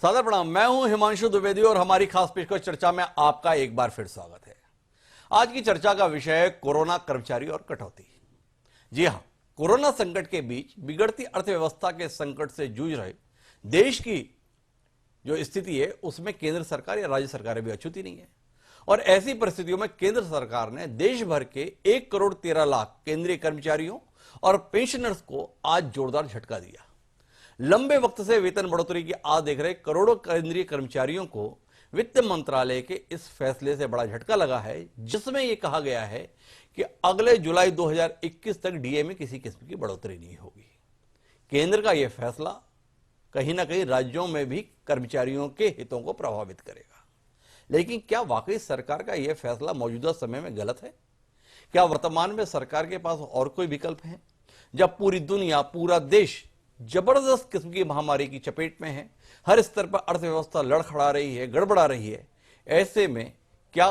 सादर प्रणाम। मैं हूं हिमांशु द्विवेदी और हमारी खास पेशकश चर्चा में आपका एक बार फिर स्वागत है। आज की चर्चा का विषय है कोरोना कर्मचारी और कटौती। जी हां, कोरोना संकट के बीच बिगड़ती अर्थव्यवस्था के संकट से जूझ रहे देश की जो स्थिति है उसमें केंद्र सरकार या राज्य सरकारें भी अछूती नहीं है। और ऐसी परिस्थितियों में केंद्र सरकार ने देश भर के 1,13,00,000 केंद्रीय कर्मचारियों और पेंशनर्स को आज जोरदार झटका दिया। लंबे वक्त से वेतन बढ़ोतरी की आस देख रहे करोड़ों केंद्रीय कर्मचारियों को वित्त मंत्रालय के इस फैसले से बड़ा झटका लगा है, जिसमें यह कहा गया है कि अगले जुलाई 2021 तक डीए में किसी किस्म की बढ़ोतरी नहीं होगी। केंद्र का यह फैसला कहीं ना कहीं राज्यों में भी कर्मचारियों के हितों को प्रभावित करेगा। लेकिन क्या वाकई सरकार का यह फैसला मौजूदा समय में गलत है? क्या वर्तमान में सरकार के पास और कोई विकल्प है? जब पूरी दुनिया, पूरा देश जबरदस्त किस्म की महामारी की चपेट में है, हर स्तर पर अर्थव्यवस्था लड़खड़ा रही है, गड़बड़ा रही है, ऐसे में क्या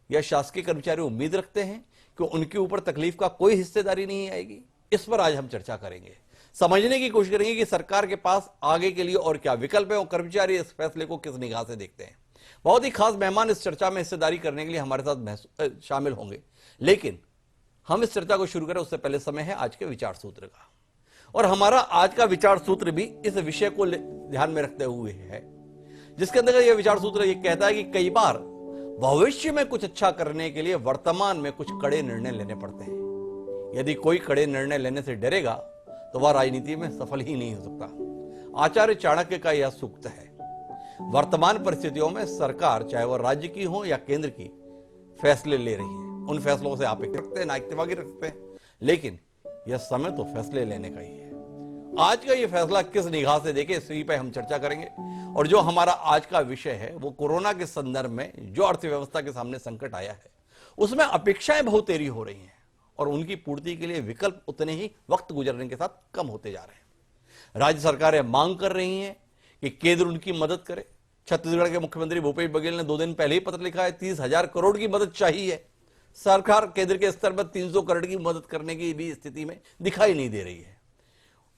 यह शासकीय कर्मचारी उम्मीद रखते हैं कि उनके ऊपर तकलीफ का कोई हिस्सेदारी नहीं आएगी? इस पर आज हम चर्चा करेंगे, समझने की कोशिश करेंगे कि सरकार के पास आगे के लिए और क्या विकल्प है और कर्मचारी इस फैसले को किस निगाह से देखते हैं। बहुत ही खास मेहमान इस चर्चा में हिस्सेदारी करने के लिए हमारे साथ शामिल होंगे। लेकिन हम इस चर्चा को शुरू करें उससे पहले समय है आज के विचार सूत्र का। और हमारा आज का विचार सूत्र भी इस विषय को ध्यान में रखते हुए है, जिसके अंदर यह विचार सूत्र यह कहता है कि कई बार भविष्य में कुछ अच्छा करने के लिए वर्तमान में कुछ कड़े निर्णय लेने पड़ते हैं। यदि कोई कड़े निर्णय लेने से डरेगा तो वह राजनीति में सफल ही नहीं हो सकता। आचार्य चाणक्य का यह सूक्त है। वर्तमान परिस्थितियों में सरकार, चाहे वह राज्य की हो या केंद्र की, फैसले ले रही है। उन फैसलों से आप रखते हैं, ना इत्तेफाकी रखते हैं, लेकिन यह समय तो फैसले लेने का ही है। आज का यह फैसला किस निगाह से देखें, इसी पे हम चर्चा करेंगे। और जो हमारा आज का विषय है वो कोरोना के संदर्भ में जो अर्थव्यवस्था के सामने संकट आया है उसमें अपेक्षाएं बहुत देरी हो रही हैं और उनकी पूर्ति के लिए विकल्प उतने ही वक्त गुजरने के साथ कम होते जा रहे हैं। राज्य सरकारें मांग कर रही हैं कि केंद्र उनकी मदद करे। छत्तीसगढ़ के मुख्यमंत्री भूपेश बघेल ने 2 दिन पहले ही पत्र लिखा है, 30,000 करोड़ की मदद चाहिए। सरकार केंद्र के स्तर पर 300 करोड़ की मदद करने की भी स्थिति में दिखाई नहीं दे रही है।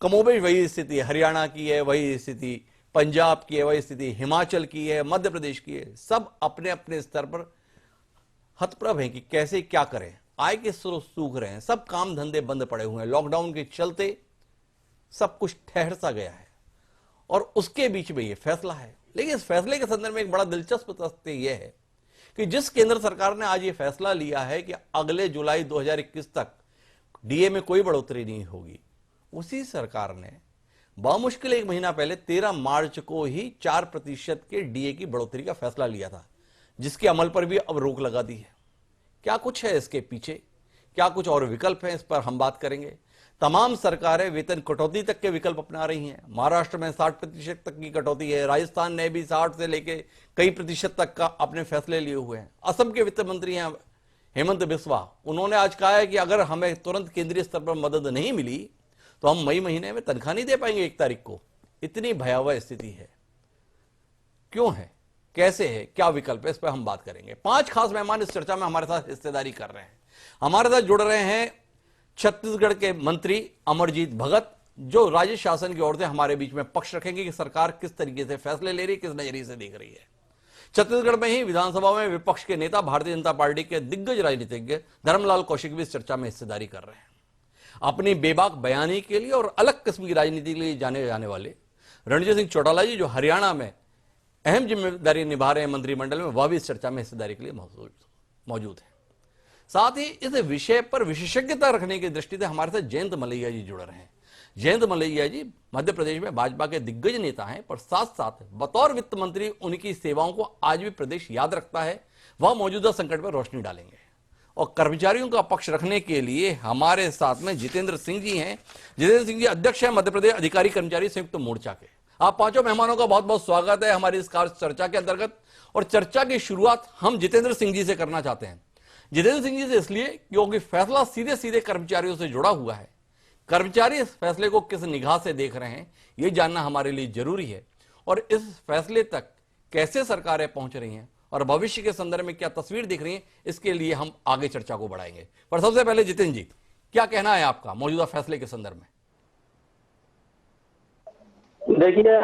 कमोबेश वही स्थिति हरियाणा की है, वही स्थिति पंजाब की है, वही स्थिति हिमाचल की है, मध्य प्रदेश की है। सब अपने अपने स्तर पर हतप्रभ हैं कि कैसे क्या करें। आय के स्रोत सूख रहे हैं, सब काम धंधे बंद पड़े हुए हैं। लॉकडाउन के चलते सब कुछ ठहर सा गया है और उसके बीच में यह फैसला है। लेकिन इस फैसले के संदर्भ में एक बड़ा दिलचस्प तथ्य यह है कि जिस केंद्र सरकार ने आज यह फैसला लिया है कि अगले जुलाई 2021 तक डीए में कोई बढ़ोतरी नहीं होगी, उसी सरकार ने बामुश्किल 1 महीना पहले 13 मार्च को ही 4% के डीए की बढ़ोतरी का फैसला लिया था, जिसके अमल पर भी अब रोक लगा दी है। क्या कुछ है इसके पीछे, क्या कुछ और विकल्प हैं, इस पर हम बात करेंगे। तमाम सरकारें वेतन कटौती तक के विकल्प अपना रही हैं। महाराष्ट्र में 60% तक की कटौती है, राजस्थान ने भी 60 से लेकर कई प्रतिशत तक का अपने फैसले लिए हुए हैं। असम के वित्त मंत्री हैं हेमंत बिस्वा, उन्होंने आज कहा है कि अगर हमें तुरंत केंद्रीय स्तर पर मदद नहीं मिली तो हम मई महीने में तनख्वाह नहीं दे पाएंगे 1 तारीख को। इतनी भयावह स्थिति है। क्यों है, कैसे है, क्या विकल्प है, इस पर हम बात करेंगे। 5 खास मेहमान इस चर्चा में हमारे साथ हिस्सेदारी कर रहे हैं। हमारे साथ जुड़ रहे हैं छत्तीसगढ़ के मंत्री अमरजीत भगत, जो राज्य शासन की ओर से हमारे बीच में पक्ष रखेंगे कि सरकार किस तरीके से फैसले ले रही है, किस नजरिए से देख रही है। छत्तीसगढ़ में ही विधानसभा में विपक्ष के नेता, भारतीय जनता पार्टी के दिग्गज राजनीतिज्ञ धर्मलाल कौशिक भी इस चर्चा में हिस्सेदारी कर रहे हैं। अपनी बेबाक बयानी के लिए और अलग किस्म की राजनीति के लिए जाने जाने वाले रणजीत सिंह चौटाला जी, जो हरियाणा में अहम जिम्मेदारी निभा रहे हैं मंत्रिमंडल में, वह भी इस चर्चा में हिस्सेदारी के लिए मौजूद है। साथ ही इस विषय पर विशेषज्ञता रखने की दृष्टि से हमारे साथ जयंत मलैया जी जुड़ रहे हैं। जयंत मलैया जी मध्य प्रदेश में भाजपा के दिग्गज नेता हैं, पर साथ साथ बतौर वित्त मंत्री उनकी सेवाओं को आज भी प्रदेश याद रखता है। वह मौजूदा संकट पर रोशनी डालेंगे। और कर्मचारियों का पक्ष रखने के लिए हमारे साथ में जितेंद्र सिंह जी हैं। जितेंद्र सिंह जी अध्यक्ष हैं मध्य प्रदेश अधिकारी कर्मचारी संयुक्त मोर्चा के। आप पांचों मेहमानों का बहुत बहुत स्वागत है हमारी इस खास चर्चा के अंतर्गत। और चर्चा की शुरुआत हम जितेंद्र सिंह जी से करना चाहते हैं। जितेंद्र सिंह जी से इसलिए क्योंकि फैसला सीधे सीधे कर्मचारियों से जुड़ा हुआ है। कर्मचारी इस फैसले को किस निगाह से देख रहे हैं, यह जानना हमारे लिए जरूरी है। और इस फैसले तक कैसे सरकारें पहुंच रही हैं और भविष्य के संदर्भ में क्या तस्वीर दिख रही है, इसके लिए हम आगे चर्चा को बढ़ाएंगे। पर सबसे पहले जितेंद्र जी, क्या कहना है आपका मौजूदा फैसले के संदर्भ में? देखिए,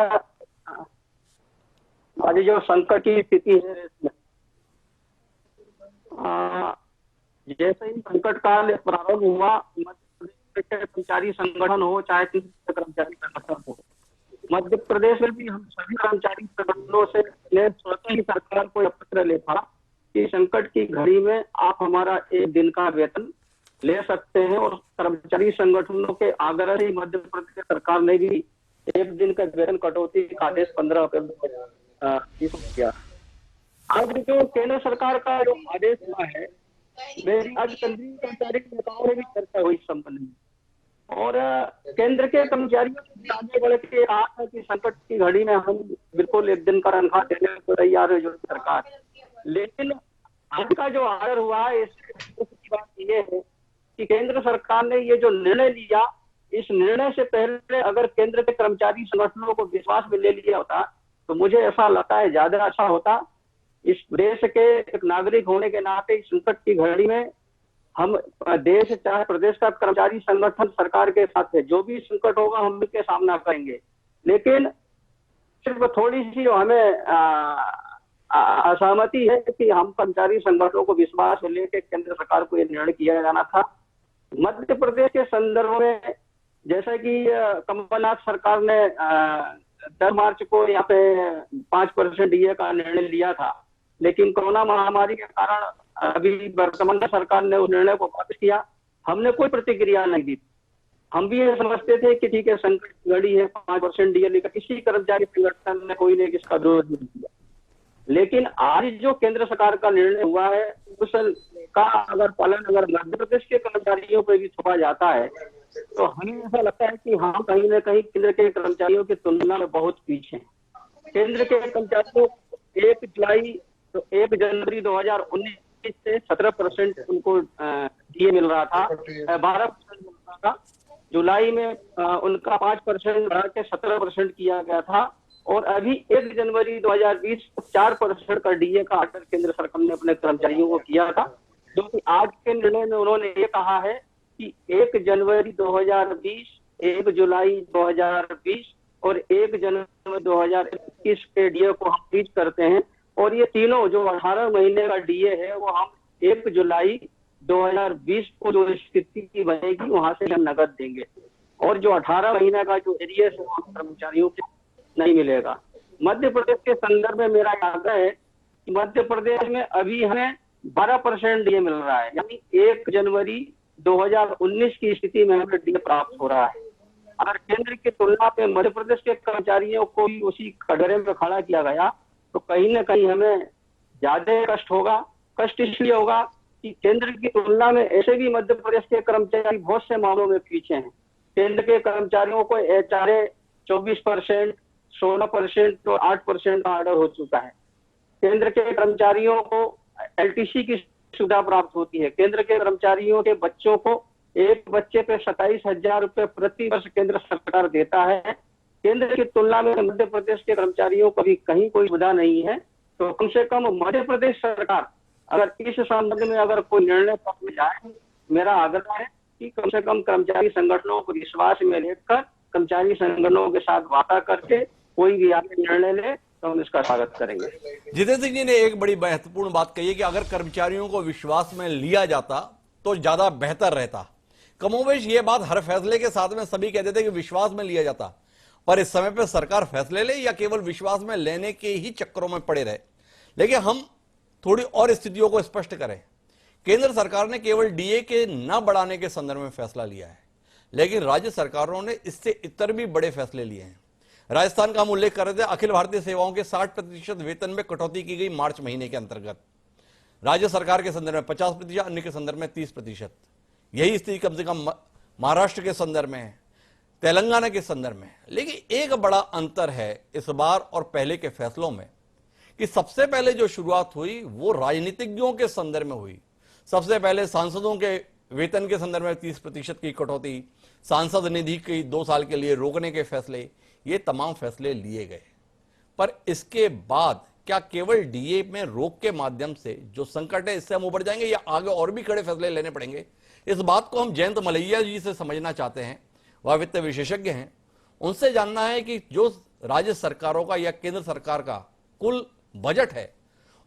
आज जो संकट की स्थिति है इसमें जैसे ही संकट काल प्रारंभ हुआ, मध्य प्रदेश के कर्मचारी संगठन हो चाहे किसी कर्मचारी संगठन हो, मध्य प्रदेश में भी हम सभी कर्मचारी संगठनों से स्वतः ही सरकार को पत्र लिखा कि संकट की घड़ी में आप हमारा एक दिन का वेतन ले सकते हैं, और कर्मचारी संगठनों के आग्रह से मध्य प्रदेश सरकार ने भी एक दिन का वेतन कटौती का आदेश 15 अप्रैल को किया। आज जो केंद्र सरकार का जो आदेश हुआ है, मेरी आज केंद्रीय कर्मचारी नेताओं में भी चर्चा हुई इस संबंध में, और केंद्र के कर्मचारियों से आगे बढ़ के कहा है कि संकट की घड़ी में हम बिल्कुल एक दिन का तनख्वाह देने को तैयार है जो सरकार। लेकिन आज का जो आर्डर हुआ है, इसकी बात ये है कि केंद्र सरकार ने ये जो निर्णय लिया, इस निर्णय से पहले अगर केंद्र के कर्मचारी संगठनों को विश्वास में ले लिया होता तो मुझे ऐसा लगता है ज्यादा अच्छा होता। इस देश के एक नागरिक होने के नाते इस संकट की घड़ी में हम देश चाहे प्रदेश का कर्मचारी संगठन सरकार के साथ है, जो भी संकट होगा हम उसके सामना करेंगे। लेकिन सिर्फ थोड़ी सी हमें असहमति है कि हम कर्मचारी संगठनों को विश्वास में लेकर केंद्र सरकार को यह निर्णय किया जाना था। मध्य प्रदेश के संदर्भ में जैसा कि कमलनाथ सरकार ने 10 मार्च को यहाँ पे 5% डीए का निर्णय लिया था, लेकिन कोरोना महामारी के कारण अभी वर्तमान सरकार ने उस निर्णय को वापस किया। हमने कोई प्रतिक्रिया नहीं दी। हम भी ये समझते थे कि ठीक है, संकट की घड़ी है, 5% डीए लेकर किसी कर्मचारी संगठन ने कोई ने किसका विरोध नहीं किया। लेकिन आज जो केंद्र सरकार का निर्णय हुआ है, उसका अगर पालन अगर मध्य प्रदेश के कर्मचारियों पर भी थोपा जाता है तो हमें ऐसा लगता है कि हम कहीं ना कहीं केंद्र के कर्मचारियों की तुलना में बहुत पीछे हैं। केंद्र के कर्मचारियों 1 जनवरी 2019 से 17% उनको डीए मिल रहा था, 12% मिल रहा था। जुलाई में उनका 5% बढ़ा के 17% किया गया था, और अभी 1 जनवरी 2020 को 4% का डीए का ऑर्डर केंद्र सरकार ने अपने कर्मचारियों को किया था, जो कि आज के निर्णय में उन्होंने ये कहा है कि 1 जनवरी 2020, 1 जुलाई 2020 और 1 जनवरी 2021 के डीए को हम फ्रीज करते हैं, और ये तीनों जो 18 महीने का डीए है वो हम 1 जुलाई 2020 को जो स्थिति बनेगी वहां से हम नकद देंगे, और जो 18 महीने का जो एरियस है वो कर्मचारियों को नहीं मिलेगा। मध्य प्रदेश के संदर्भ में मेरा आग्रह है कि मध्य प्रदेश में अभी हमें 12% डीए मिल रहा है, यानी 1 जनवरी 2019 की स्थिति में हमें डीए प्राप्त हो रहा है। अगर केंद्र की तुलना पे मध्य प्रदेश के कर्मचारियों को भी उसी कटघरे में खड़ा किया गया तो कहीं ना कहीं हमें ज्यादा कष्ट होगा। कष्ट इसलिए होगा कि केंद्र की तुलना में ऐसे भी मध्य प्रदेश के कर्मचारी बहुत से मामलों में पीछे हैं। केंद्र के कर्मचारियों को एचआरए 24%, 16% तो 8% का ऑर्डर हो चुका है। केंद्र के कर्मचारियों को एलटीसी की सुविधा प्राप्त होती है। केंद्र के कर्मचारियों के बच्चों को एक बच्चे पे 27,000 रुपए प्रति वर्ष केंद्र सरकार देता है। केंद्र की तुलना में मध्य प्रदेश के कर्मचारियों को भी कहीं कोई सुविधा नहीं है। तो कम से कम मध्य प्रदेश सरकार अगर इस संबंध में अगर कोई निर्णय पक्ष में जाए, मेरा आग्रह है कि कम से कम कर्मचारी संगठनों को विश्वास में लेकर कर्मचारी संगठनों के साथ वार्ता करके कोई भी आगे निर्णय ले तो हम इसका स्वागत करेंगे। जितेंद्र सिंह जी ने एक बड़ी महत्वपूर्ण बात कही है कि अगर कर्मचारियों को विश्वास में लिया जाता तो ज्यादा बेहतर रहता। कमोबेश ये बात हर फैसले के साथ में सभी कहते थे कि विश्वास में लिया जाता, पर इस समय पे सरकार फैसले ले या केवल विश्वास में लेने के ही चक्करों में पड़े रहे। लेकिन हम थोड़ी और स्थितियों को स्पष्ट करें। केंद्र सरकार ने केवल डीए के न बढ़ाने के संदर्भ में फैसला लिया है, लेकिन राज्य सरकारों ने इससे इतर भी बड़े फैसले लिए हैं। राजस्थान का हम उल्लेख कर रहे थे, अखिल भारतीय सेवाओं के 60% वेतन में कटौती की गई मार्च महीने के अंतर्गत। राज्य सरकार के संदर्भ में 50%, अन्य के संदर्भ में 30%। यही स्थिति कम से कम महाराष्ट्र के संदर्भ में है, तेलंगाना के संदर्भ में। लेकिन एक बड़ा अंतर है इस बार और पहले के फैसलों में कि सबसे पहले जो शुरुआत हुई वो राजनीतिज्ञों के संदर्भ में हुई। सबसे पहले सांसदों के वेतन के संदर्भ में 30% की कटौती, सांसद निधि की 2 साल के लिए रोकने के फैसले, ये तमाम फैसले लिए गए। पर इसके बाद क्या केवल डीए में रोक के माध्यम से जो संकट है इससे हम उबर जाएंगे या आगे और भी कड़े फैसले लेने पड़ेंगे? इस बात को हम जयंत मलैया जी से समझना चाहते हैं। वह वित्त विशेषज्ञ हैं, उनसे जानना है कि जो राज्य सरकारों का या केंद्र सरकार का कुल बजट है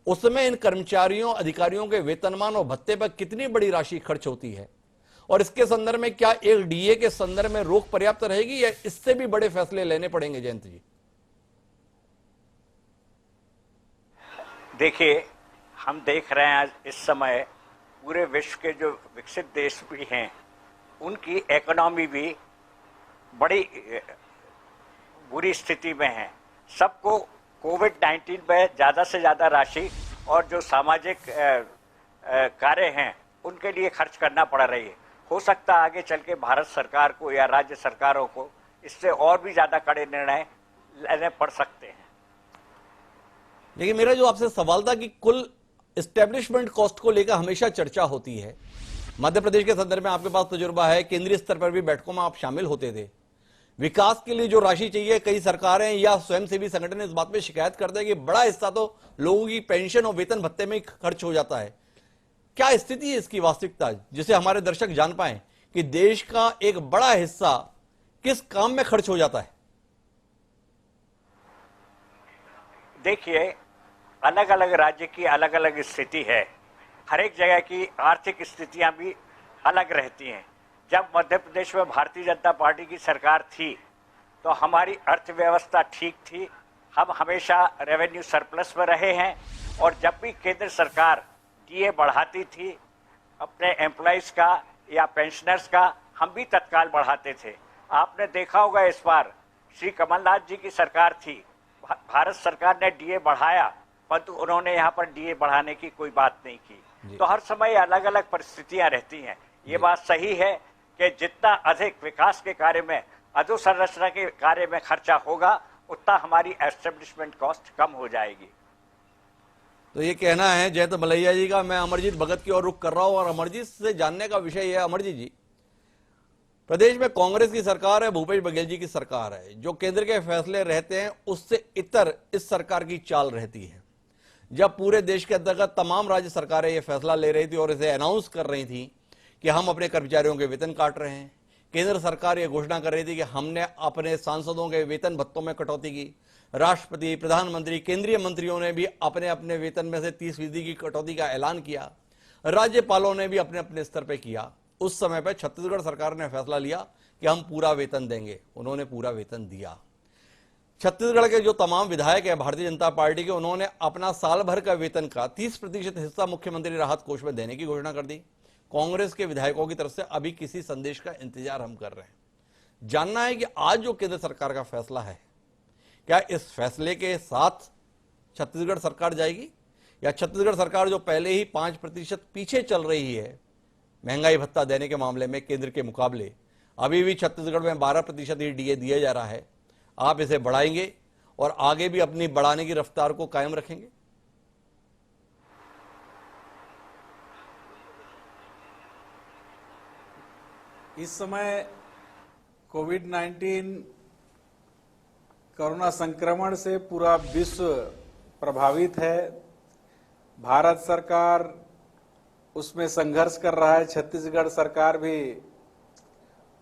उसमें इन कर्मचारियों अधिकारियों के वेतनमान और भत्ते पर कितनी बड़ी राशि खर्च होती है, और इसके संदर्भ में क्या एक डीए के संदर्भ में रोक पर्याप्त रहेगी या इससे भी बड़े फैसले लेने पड़ेंगे? जयंत जी, देखिए, हम देख रहे हैं आज इस समय पूरे विश्व के जो विकसित देश भी हैं उनकी इकोनॉमी भी बड़ी बुरी स्थिति में है। सबको कोविड-19 में ज़्यादा से ज़्यादा राशि और जो सामाजिक कार्य हैं उनके लिए खर्च करना पड़ रही है। हो सकता है आगे चल के भारत सरकार को या राज्य सरकारों को इससे और भी ज़्यादा कड़े निर्णय लेने पड़ सकते हैं। लेकिन मेरा जो आपसे सवाल था कि कुल एस्टेब्लिशमेंट कॉस्ट को लेकर हमेशा चर्चा होती है। मध्य प्रदेश के संदर्भ में आपके पास तजुर्बा है, केंद्रीय स्तर पर भी बैठकों में आप शामिल होते थे। विकास के लिए जो राशि चाहिए, कई सरकारें या स्वयंसेवी संगठन इस बात पे शिकायत करते हैं कि बड़ा हिस्सा तो लोगों की पेंशन और वेतन भत्ते में खर्च हो जाता है। क्या स्थिति है इसकी वास्तविकता, जिसे हमारे दर्शक जान पाए कि देश का एक बड़ा हिस्सा किस काम में खर्च हो जाता है? देखिए, अलग अलग राज्य की अलग अलग स्थिति है। हर एक जगह की आर्थिक स्थितियां भी अलग रहती हैं। जब मध्य प्रदेश में भारतीय जनता पार्टी की सरकार थी तो हमारी अर्थव्यवस्था ठीक थी, हम हमेशा रेवेन्यू सरप्लस में रहे हैं, और जब भी केंद्र सरकार डीए बढ़ाती थी अपने एम्प्लॉइज का या पेंशनर्स का, हम भी तत्काल बढ़ाते थे। आपने देखा होगा इस बार श्री कमलनाथ जी की सरकार थी, भारत सरकार ने डीए बढ़ाया, परंतु उन्होंने यहाँ पर डीए बढ़ाने की कोई बात नहीं की। तो हर समय अलग अलग परिस्थितियां रहती हैं। ये बात सही है कि जितना अधिक विकास के कार्य में, अधोसंरचना के कार्य में खर्चा होगा, उतना हमारी एस्टेब्लिशमेंट कॉस्ट कम हो जाएगी। तो ये कहना है जयंत मलैया जी का। मैं अमरजीत भगत की ओर रुख कर रहा हूं और अमरजीत से जानने का विषय यह है, अमरजीत जी, प्रदेश में कांग्रेस की सरकार है, भूपेश बघेल जी की सरकार है, जो केंद्र के फैसले रहते हैं उससे इतर इस सरकार की चाल रहती है। जब पूरे देश के अंतर्गत तमाम राज्य सरकारें यह फैसला ले रही थी और इसे अनाउंस कर रही थी कि हम अपने कर्मचारियों के वेतन काट रहे हैं, केंद्र सरकार यह घोषणा कर रही थी कि हमने अपने सांसदों के वेतन भत्तों में कटौती की, राष्ट्रपति, प्रधानमंत्री, केंद्रीय मंत्रियों ने भी अपने अपने वेतन में से 30% की कटौती का ऐलान किया, राज्यपालों ने भी अपने अपने स्तर पर किया। उस समय पर छत्तीसगढ़ सरकार ने फैसला लिया कि हम पूरा वेतन देंगे, उन्होंने पूरा वेतन दिया। छत्तीसगढ़ के जो तमाम विधायक है भारतीय जनता पार्टी के, उन्होंने अपना साल भर का वेतन का 30% हिस्सा मुख्यमंत्री राहत कोष में देने की घोषणा कर दी। कांग्रेस के विधायकों की तरफ से अभी किसी संदेश का इंतजार हम कर रहे हैं। जानना है कि आज जो केंद्र सरकार का फैसला है, क्या इस फैसले के साथ छत्तीसगढ़ सरकार जाएगी, या छत्तीसगढ़ सरकार जो पहले ही 5% पीछे चल रही है महंगाई भत्ता देने के मामले में केंद्र के मुकाबले, अभी भी छत्तीसगढ़ में 12% ही डीए दिया जा रहा है, आप इसे बढ़ाएंगे और आगे भी अपनी बढ़ाने की रफ्तार को कायम रखेंगे? इस समय कोविड-19 कोरोना संक्रमण से पूरा विश्व प्रभावित है। भारत सरकार उसमें संघर्ष कर रहा है, छत्तीसगढ़ सरकार भी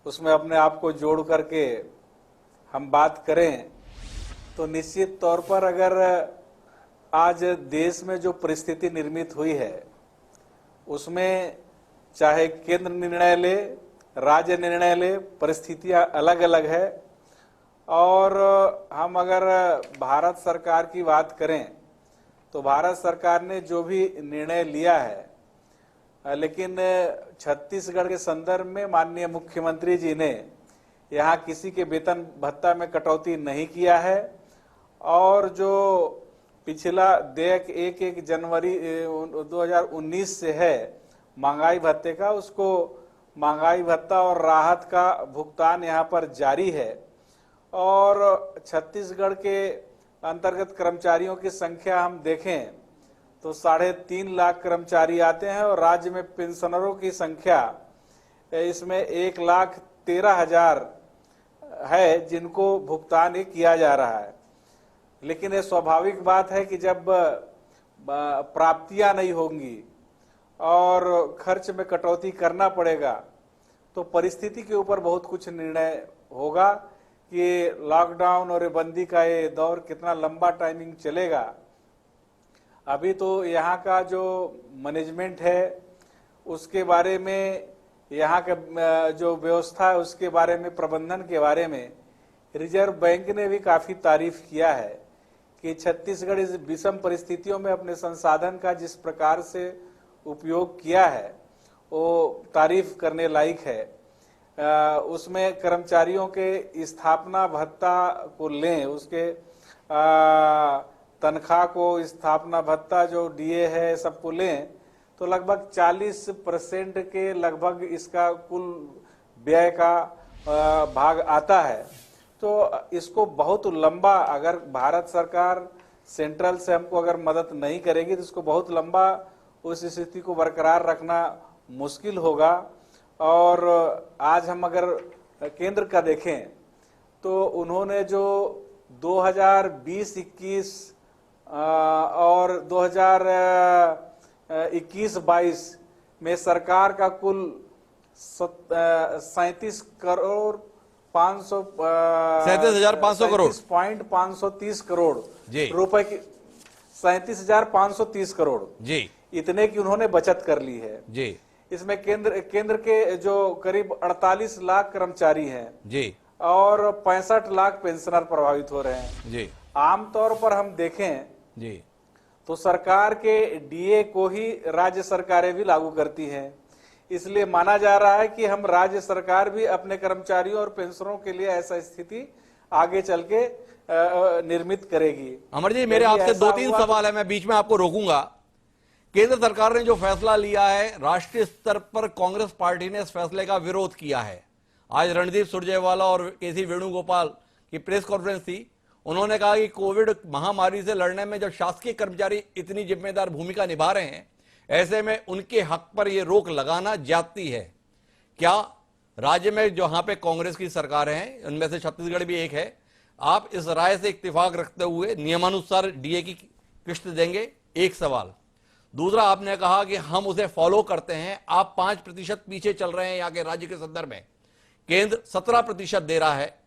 उसमें अपने आप को जोड़ करके हम बात करें तो निश्चित तौर पर अगर आज देश में जो परिस्थिति निर्मित हुई है उसमें चाहे केंद्र निर्णय ले, राज्य निर्णय ले, परिस्थितियां अलग अलग है। और हम अगर भारत सरकार की बात करें तो भारत सरकार ने जो भी निर्णय लिया है, लेकिन छत्तीसगढ़ के संदर्भ में माननीय मुख्यमंत्री जी ने यहाँ किसी के वेतन भत्ता में कटौती नहीं किया है, और जो पिछला देय 1 जनवरी 2019 से है महंगाई भत्ते का, उसको महंगाई भत्ता और राहत का भुगतान यहाँ पर जारी है। और छत्तीसगढ़ के अंतर्गत कर्मचारियों की संख्या हम देखें तो 3.5 लाख कर्मचारी आते हैं, और राज्य में पेंशनरों की संख्या इसमें 1,13,000 है जिनको भुगतान ही किया जा रहा है। लेकिन ये स्वाभाविक बात है कि जब प्राप्तियां नहीं होंगी और खर्च में कटौती करना पड़ेगा तो परिस्थिति के ऊपर बहुत कुछ निर्णय होगा। कि लॉकडाउन और बंदी का ये दौर कितना लंबा टाइमिंग चलेगा। अभी तो यहाँ का जो मैनेजमेंट है उसके बारे में, यहाँ का जो व्यवस्था है उसके बारे में, प्रबंधन के बारे में रिजर्व बैंक ने भी काफी तारीफ किया है कि छत्तीसगढ़ इस विषम परिस्थितियों में अपने संसाधन का जिस प्रकार से उपयोग किया है वो तारीफ करने लायक है। उसमें कर्मचारियों के स्थापना भत्ता को लें, उसके तनख्वाह को, स्थापना भत्ता जो डीए है सबको लें तो लगभग 40% के लगभग इसका कुल व्यय का भाग आता है। तो इसको बहुत लंबा, अगर भारत सरकार सेंट्रल से हमको अगर मदद नहीं करेगी तो इसको बहुत लंबा उस स्थिति को बरकरार रखना मुश्किल होगा। और आज हम अगर केंद्र का देखें तो उन्होंने जो 2020-21 और 2021-22 में सरकार का कुल 37 करोड़ 37,500 करोड़ 530 करोड़ जी रुपए की, 37,530 करोड़ जी इतने की उन्होंने बचत कर ली है जी। इसमें केंद्र के जो करीब 48 लाख कर्मचारी हैं जी और 65 लाख पेंशनर प्रभावित हो रहे हैं जी आमतौर पर हम देखें जी। तो सरकार के डीए को ही राज्य सरकारें भी लागू करती हैं। इसलिए माना जा रहा है कि हम राज्य सरकार भी अपने कर्मचारियों और पेंशनरों के लिए ऐसा स्थिति आगे चल के निर्मित करेगी। अमर जी, मेरे आपसे 2-3 सवाल है, मैं बीच में आपको रोकूंगा। केंद्र सरकार ने जो फैसला लिया है, राष्ट्रीय स्तर पर कांग्रेस पार्टी ने इस फैसले का विरोध किया है। आज रणदीप सुरजेवाला और केसी वेणुगोपाल की प्रेस कॉन्फ्रेंस थी। उन्होंने कहा कि कोविड महामारी से लड़ने में जब शासकीय कर्मचारी इतनी जिम्मेदार भूमिका निभा रहे हैं, ऐसे में उनके हक पर यह रोक लगाना ज्यादती है। क्या राज्य में जहां पे कांग्रेस की सरकार है, उनमें से छत्तीसगढ़ भी एक है, आप इस राय से इत्तेफाक रखते हुए नियमानुसार डीए की किश्त देंगे? एक सवाल। दूसरा, आपने कहा कि हम उसे फॉलो करते हैं, आप 5% पीछे चल रहे हैं यहाँ के राज्य के संदर्भ में। केंद्र 17% दे रहा है,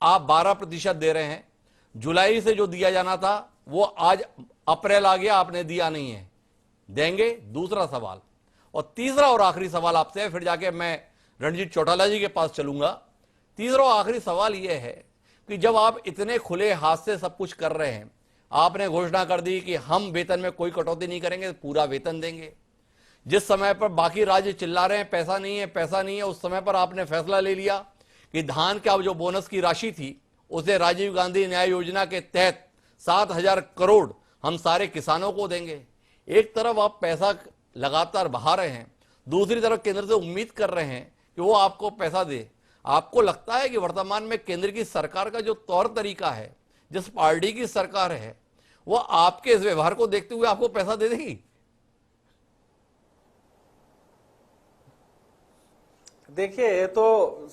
आप 12% दे रहे हैं। जुलाई से जो दिया जाना था वो आज अप्रैल आ गया, आपने दिया नहीं है, देंगे? दूसरा सवाल। और तीसरा और आखिरी सवाल आपसे, फिर जाके मैं रणजीत चौटाला जी के पास चलूंगा। तीसरा और आखिरी सवाल यह है कि जब आप इतने खुले हाथ से सब कुछ कर रहे हैं, आपने घोषणा कर दी कि हम वेतन में कोई कटौती नहीं करेंगे, पूरा वेतन देंगे। जिस समय पर बाकी राज्य चिल्ला रहे हैं पैसा नहीं है पैसा नहीं है, उस समय पर आपने फैसला ले लिया कि धान का जो बोनस की राशि थी उसे राजीव गांधी न्याय योजना के तहत 7,000 करोड़ हम सारे किसानों को देंगे। एक तरफ आप पैसा लगातार बहा रहे हैं, दूसरी तरफ केंद्र से उम्मीद कर रहे हैं कि वो आपको पैसा दे। आपको लगता है कि वर्तमान में केंद्र की सरकार का जो तौर तरीका है, जिस पार्टी की सरकार है, वो आपके इस व्यवहार को देखते हुए आपको पैसा दे देगी? देखिए, ये तो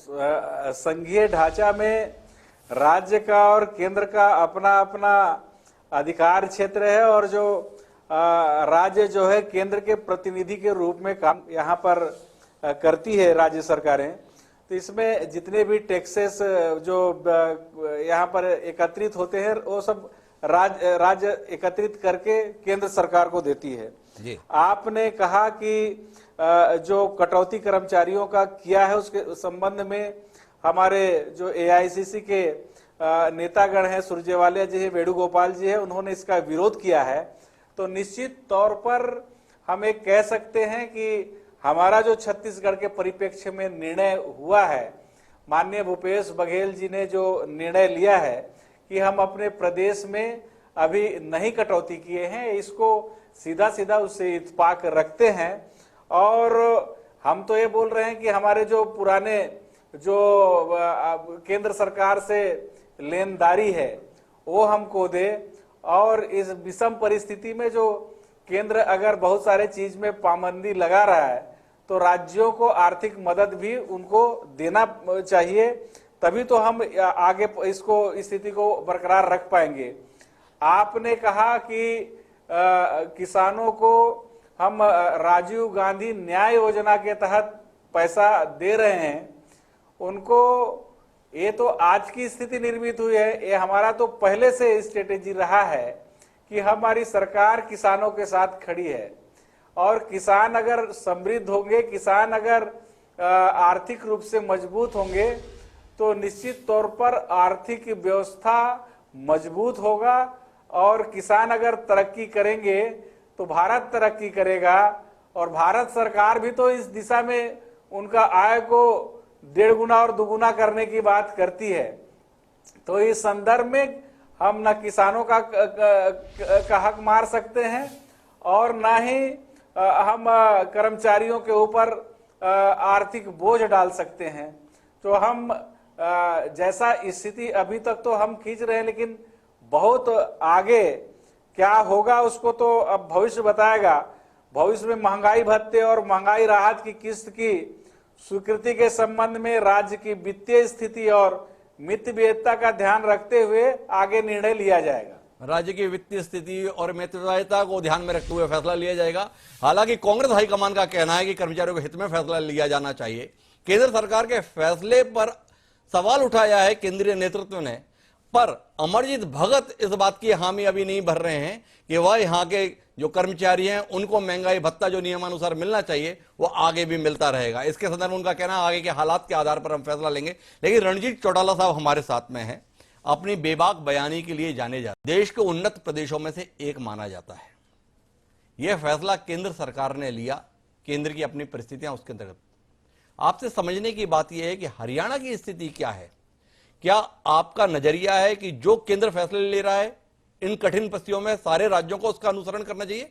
संघीय ढांचा में राज्य का और केंद्र का अपना अपना अधिकार क्षेत्र है और जो राज्य जो है केंद्र के प्रतिनिधि के रूप में काम यहाँ पर करती है राज्य सरकारें। तो इसमें जितने भी टैक्सेस जो यहाँ पर एकत्रित होते हैं वो सब राज्य एकत्रित करके केंद्र सरकार को देती है जी। आपने कहा कि जो कटौती कर्मचारियों का किया है उसके संबंध में हमारे जो एआईसीसी के नेतागण हैं, सुरजेवाला जी है, वेणुगोपाल जी है, उन्होंने इसका विरोध किया है। तो निश्चित तौर पर हम एक कह सकते हैं कि हमारा जो छत्तीसगढ़ के परिप्रेक्ष्य में निर्णय हुआ है, माननीय भूपेश बघेल जी ने जो निर्णय लिया है कि हम अपने प्रदेश में अभी नहीं कटौती किए हैं, इसको सीधा सीधा उससे इत्तेफाक रखते हैं। और हम तो ये बोल रहे हैं कि हमारे जो पुराने जो केंद्र सरकार से लेनदारी है वो हमको दे, और इस विषम परिस्थिति में जो केंद्र अगर बहुत सारे चीज में पाबंदी लगा रहा है तो राज्यों को आर्थिक मदद भी उनको देना चाहिए, तभी तो हम आगे इसको स्थिति को बरकरार रख पाएंगे। आपने कहा कि किसानों को हम राजीव गांधी न्याय योजना के तहत पैसा दे रहे हैं, उनको ये तो आज की स्थिति निर्मित हुई है, ये हमारा तो पहले से स्ट्रेटेजी रहा है कि हमारी सरकार किसानों के साथ खड़ी है और किसान अगर समृद्ध होंगे, किसान अगर आर्थिक रूप से मजबूत होंगे तो निश्चित तौर पर आर्थिक व्यवस्था मजबूत होगा और किसान अगर तरक्की करेंगे तो भारत तरक्की करेगा और भारत सरकार भी तो इस दिशा में उनका आय को 1.5 गुना और 2 गुना करने की बात करती है। तो इस संदर्भ में हम न किसानों का हक मार सकते हैं और न ही हम कर्मचारियों के ऊपर आर्थिक बोझ डाल सकते हैं। तो हम जैसा स्थिति अभी तक तो हम खींच रहे हैं, लेकिन बहुत आगे क्या होगा उसको तो अब भविष्य बताएगा। भविष्य में महंगाई भत्ते और महंगाई राहत की किस्त की स्वीकृति के संबंध में राज्य की वित्तीय स्थिति और मितव्ययिता का ध्यान रखते हुए आगे निर्णय लिया जाएगा। राज्य की वित्तीय स्थिति और मितव्ययिता को ध्यान में रखते हुए फैसला लिया जाएगा। हालांकि कांग्रेस हाईकमान का कहना है कि कर्मचारियों के हित में फैसला लिया जाना चाहिए। केंद्र सरकार के फैसले पर सवाल उठाया है केंद्रीय नेतृत्व ने, पर अमरजीत भगत इस बात की हामी अभी नहीं भर रहे हैं कि वह यहाँ के जो कर्मचारी हैं उनको महंगाई भत्ता जो नियमानुसार मिलना चाहिए वो आगे भी मिलता रहेगा। इसके संदर्भ में उनका कहना आगे के हालात के आधार पर हम फैसला लेंगे। लेकिन रणजीत चौटाला साहब हमारे साथ में हैं, अपनी बेबाक बयानी के लिए जाने जाते, देश के उन्नत प्रदेशों में से एक माना जाता है। यह फैसला केंद्र सरकार ने लिया, केंद्र की अपनी परिस्थितियां उसके अंतर्गत। आपसे समझने की बात यह है कि हरियाणा की स्थिति क्या है। क्या आपका नजरिया है कि जो केंद्र फैसले ले रहा है इन कठिन परिस्थितियों में सारे राज्यों को उसका अनुसरण करना चाहिए,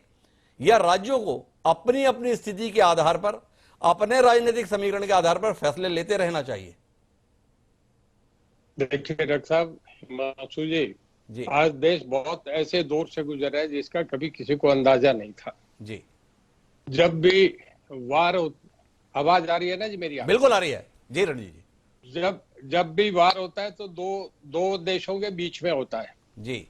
या राज्यों को अपनी अपनी स्थिति के आधार पर, अपने राजनीतिक समीकरण के आधार पर फैसले लेते रहना चाहिए? देखिए डॉक्टर साहब, हिमांशु जी, आज देश बहुत ऐसे दौर से गुजरा है जिसका कभी किसी को अंदाजा नहीं था जी। जब भी वार, आवाज आ रही है ना जी मेरी? बिल्कुल आ रही है जी रणजीत जी। जब भी वार होता है तो दो देशों के बीच में होता है जी।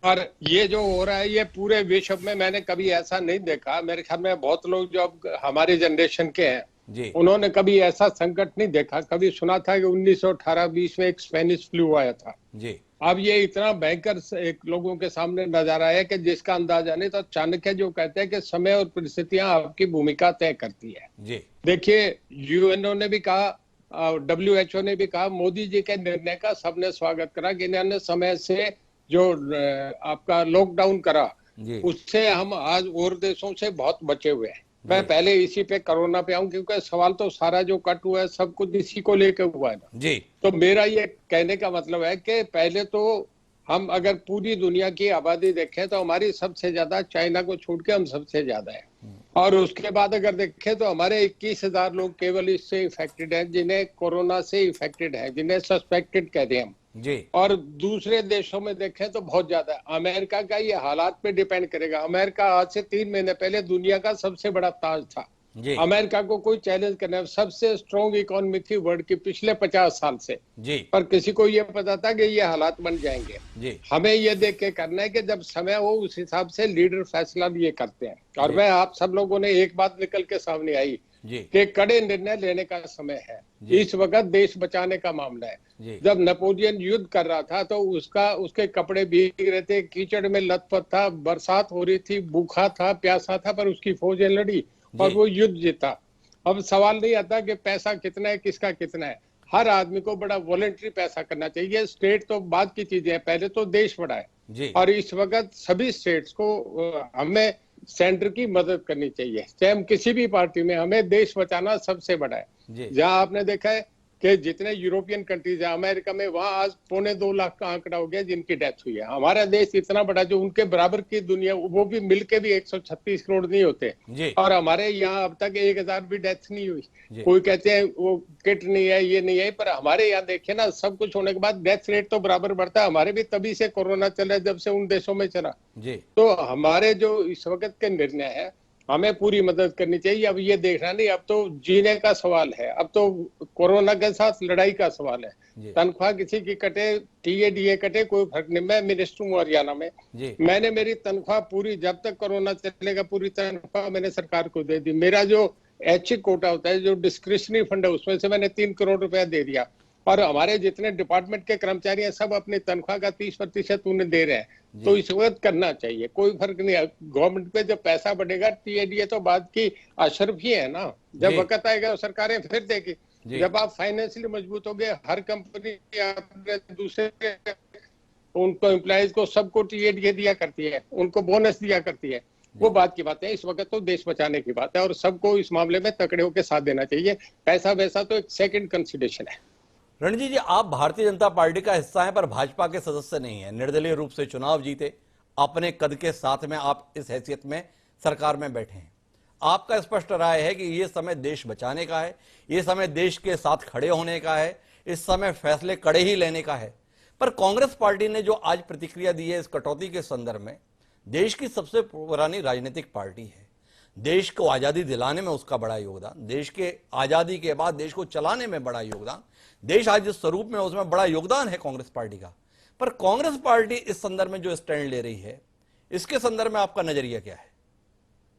और ये जो हो रहा है ये पूरे विश्व में मैंने कभी ऐसा नहीं देखा। मेरे ख्याल में बहुत लोग जो अब हमारी जनरेशन के हैं जी, उन्होंने कभी ऐसा संकट नहीं देखा। कभी सुना था कि 1918-20 में एक स्पेनिश फ्लू आया था जी। अब ये इतना भयंकर एक लोगों के सामने नजारा है कि जिसका अंदाजा नहीं। तो चाणक्य जो कहते हैं कि समय और परिस्थितियां आपकी भूमिका तय करती है जी। देखिए, यूएनओ ने भी कहा, WHO ने भी कहा, मोदी जी के निर्णय का सबने स्वागत करा कि इन्होंने समय से जो आपका लॉकडाउन करा उससे हम आज और देशों से बहुत बचे हुए हैं। मैं पहले इसी पे कोरोना पे आऊं क्योंकि सवाल तो सारा जो कट हुआ है सब कुछ इसी को लेकर हुआ है ना जी। तो मेरा ये कहने का मतलब है कि पहले तो हम अगर पूरी दुनिया की आबादी देखें तो हमारी सबसे ज्यादा, चाइना को छोड़ के हम सबसे ज्यादा है। और उसके बाद अगर देखें तो हमारे 21,000 लोग केवल इससे इफेक्टेड हैं, जिन्हें कोरोना से इफेक्टेड है, जिन्हें सस्पेक्टेड कहते हैं हम जी। और दूसरे देशों में देखें तो बहुत ज्यादा है। अमेरिका का ये हालात पे डिपेंड करेगा। अमेरिका आज से 3 महीने पहले दुनिया का सबसे बड़ा ताज था जी। अमेरिका को कोई चैलेंज करना, सबसे स्ट्रॉन्ग इकोनॉमी थी वर्ल्ड की पिछले 50 साल से जी। पर किसी को ये पता था कि ये हालात बन जाएंगे जी। हमें ये देख के करना है कि जब समय हो उस हिसाब से लीडर फैसला भी ये करते हैं। और मैं आप सब लोगों ने एक बात निकल के सामने आई कि कड़े निर्णय लेने का समय है। इस वक्त देश बचाने का मामला है। जब नेपोलियन युद्ध कर रहा था तो उसके कपड़े भीग रहे थे, कीचड़ में लथपथ था, बरसात हो रही थी, भूखा था, प्यासा था, पर उसकी फौजें लड़ी और वो युद्ध जीता। अब सवाल नहीं आता कि पैसा कितना है, किसका कितना है। हर आदमी को बड़ा वॉलंटरी पैसा करना चाहिए। स्टेट तो बाद की चीजें है, पहले तो देश बड़ा है। और इस वक्त सभी स्टेट्स को हमें सेंटर की मदद करनी चाहिए, चाहे हम किसी भी पार्टी में, हमें देश बचाना सबसे बड़ा है। जहां आपने देखा है कि जितने यूरोपियन कंट्रीज है, अमेरिका में, वहां आज 2.25 लाख का आंकड़ा हो गया जिनकी डेथ हुई है। हमारा देश इतना बड़ा, जो उनके बराबर की दुनिया, वो भी मिलके भी 136 करोड़ नहीं होते और हमारे यहाँ अब तक 1000 भी डेथ नहीं हुई। कोई कहते हैं वो किट नहीं है, ये नहीं है, पर हमारे यहाँ देखे ना, सब कुछ होने के बाद डेथ रेट तो बराबर बढ़ता है। हमारे भी तभी से कोरोना चला जब से उन देशों में चला। तो हमारे जो इस वक्त के निर्णय है हमें पूरी मदद करनी चाहिए। अब ये देखना नहीं, अब तो जीने का सवाल है, अब तो कोरोना के साथ लड़ाई का सवाल है। तनख्वाह किसी की कटे, टीए कटे, कोई फर्क नहीं। मैं मिनिस्टर हूँ हरियाणा में, मैंने मेरी तनख्वाह पूरी, जब तक कोरोना चलेगा पूरी तनख्वाह मैंने सरकार को दे दी। मेरा जो ऐच्छिक कोटा होता है, जो डिस्क्रिशनरी फंड है, उसमें से मैंने 3 करोड़ रुपया दे दिया। और हमारे जितने डिपार्टमेंट के कर्मचारी हैं सब अपनी तनख्वाह का 30% उन्हें दे रहे हैं। तो इस वक्त करना चाहिए, कोई फर्क नहीं है। गवर्नमेंट पे जब पैसा बढ़ेगा टीएडीए तो बात की अशरफ ही है ना। जब वक्त आएगा सरकारें फिर देगी। जब आप फाइनेंशियली मजबूत हो गए, हर कंपनी अपने दूसरे उनको एम्प्लॉइज को सबको टीएडीए दिया करती है, उनको बोनस दिया करती है। वो बात की बात है। इस वक्त तो देश बचाने की बात है और सबको इस मामले में तकड़े होकर साथ देना चाहिए। पैसा वैसा तो एक सेकंड कंसिडरेशन है। रणजीत जी, आप भारतीय जनता पार्टी का हिस्सा हैं पर भाजपा के सदस्य नहीं हैं। निर्दलीय रूप से चुनाव जीते, अपने कद के साथ में आप इस हैसियत में सरकार में बैठे हैं। आपका स्पष्ट राय है कि ये समय देश बचाने का है, ये समय देश के साथ खड़े होने का है, इस समय फैसले कड़े ही लेने का है। पर कांग्रेस पार्टी ने जो आज प्रतिक्रिया दी है इस कटौती के संदर्भ में, देश की सबसे पुरानी राजनीतिक पार्टी है, देश को आजादी दिलाने में उसका बड़ा योगदान, देश के आजादी के बाद देश को चलाने में बड़ा योगदान, देश आज जिस स्वरूप में उसमें बड़ा योगदान है कांग्रेस पार्टी का। पर कांग्रेस पार्टी इस संदर्भ में जो स्टैंड ले रही है, इसके संदर्भ में आपका नजरिया क्या है?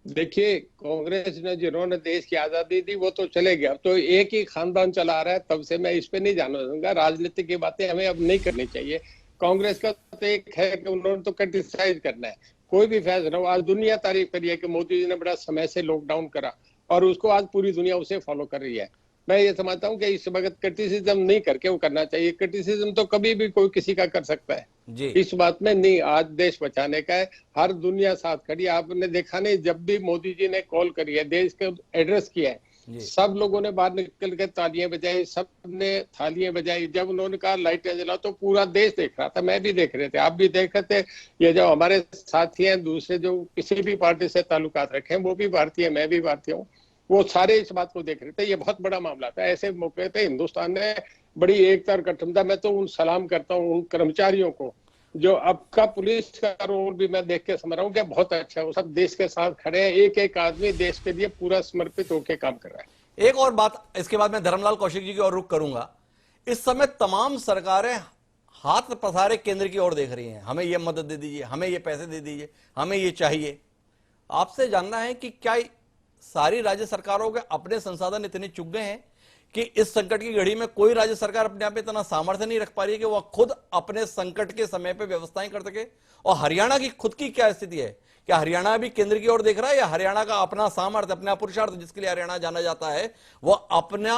देखिए, कांग्रेस ने जिन्होंने देश की आजादी दी वो तो चले गए। अब तो एक ही खानदान चला रहा है, तब से मैं इस पे नहीं जाना चाहूंगा। राजनीति की बातें हमें अब नहीं करनी चाहिए। कांग्रेस का तो एक है कि उन्होंने तो क्रिटिसाइज करना है। कोई भी फैसला हो, आज दुनिया तारीफ करी है कि मोदी जी ने बड़ा समय से लॉकडाउन करा और उसको आज पूरी दुनिया उसे फॉलो कर रही है। मैं ये समझता हूँ कि इस वक्त क्रिटिसिज्म नहीं करके वो करना चाहिए। क्रिटिसिज्म तो कभी भी कोई किसी का कर सकता है जी। इस बात में नहीं। आज देश बचाने का है, हर दुनिया साथ खड़ी। आपने देखा नहीं, जब भी मोदी जी ने कॉल करी है, देश को एड्रेस किया है, सब लोगों ने बाहर निकल के तालियां बजाई, सबने थालियां बजाई। जब उन्होंने कहा लाइटें जलाओ तो पूरा देश देख रहा था, मैं भी देख रहे थे, आप भी देख रहे थे। ये जो हमारे साथी हैं दूसरे जो किसी भी पार्टी से ताल्लुकात रखे हैं, वो भी भारतीय, मैं भी भारतीय हूँ, वो सारे इस बात को देख रहे थे। ये बहुत बड़ा मामला था। ऐसे मौके पे हिंदुस्तान ने बड़ी एकता और गठबंधन। मैं तो उन सलाम करता हूँ उन कर्मचारियों को जो अब का पुलिस का रोल भी मैं देख के समझ रहा हूँ कि बहुत अच्छा है। वो सब देश के साथ खड़े हैं, एक एक आदमी देश के लिए पूरा समर्पित होकर काम कर रहा है। एक और बात, इसके बाद मैं धर्मलाल कौशिक जी की ओर रुख करूंगा। इस समय तमाम सरकारें हाथ पसारे केंद्र की ओर देख रही हैं, हमें ये मदद दे दीजिए, हमें ये पैसे दे दीजिए, हमें ये चाहिए। आपसे जानना है कि क्या सारी राज्य सरकारों के अपने संसाधन इतने चुक गए हैं कि इस संकट की घड़ी में कोई राज्य सरकार अपने आप में इतना सामर्थ्य नहीं रख पा रही है कि वह खुद अपने संकट के समय पे व्यवस्थाएं कर सके? और हरियाणा की खुद की क्या स्थिति है? क्या हरियाणा भी केंद्र की ओर देख रहा है या हरियाणा का अपना सामर्थ्य, अपना पुरुषार्थ जिसके लिए हरियाणा जाना जाता है, वह अपना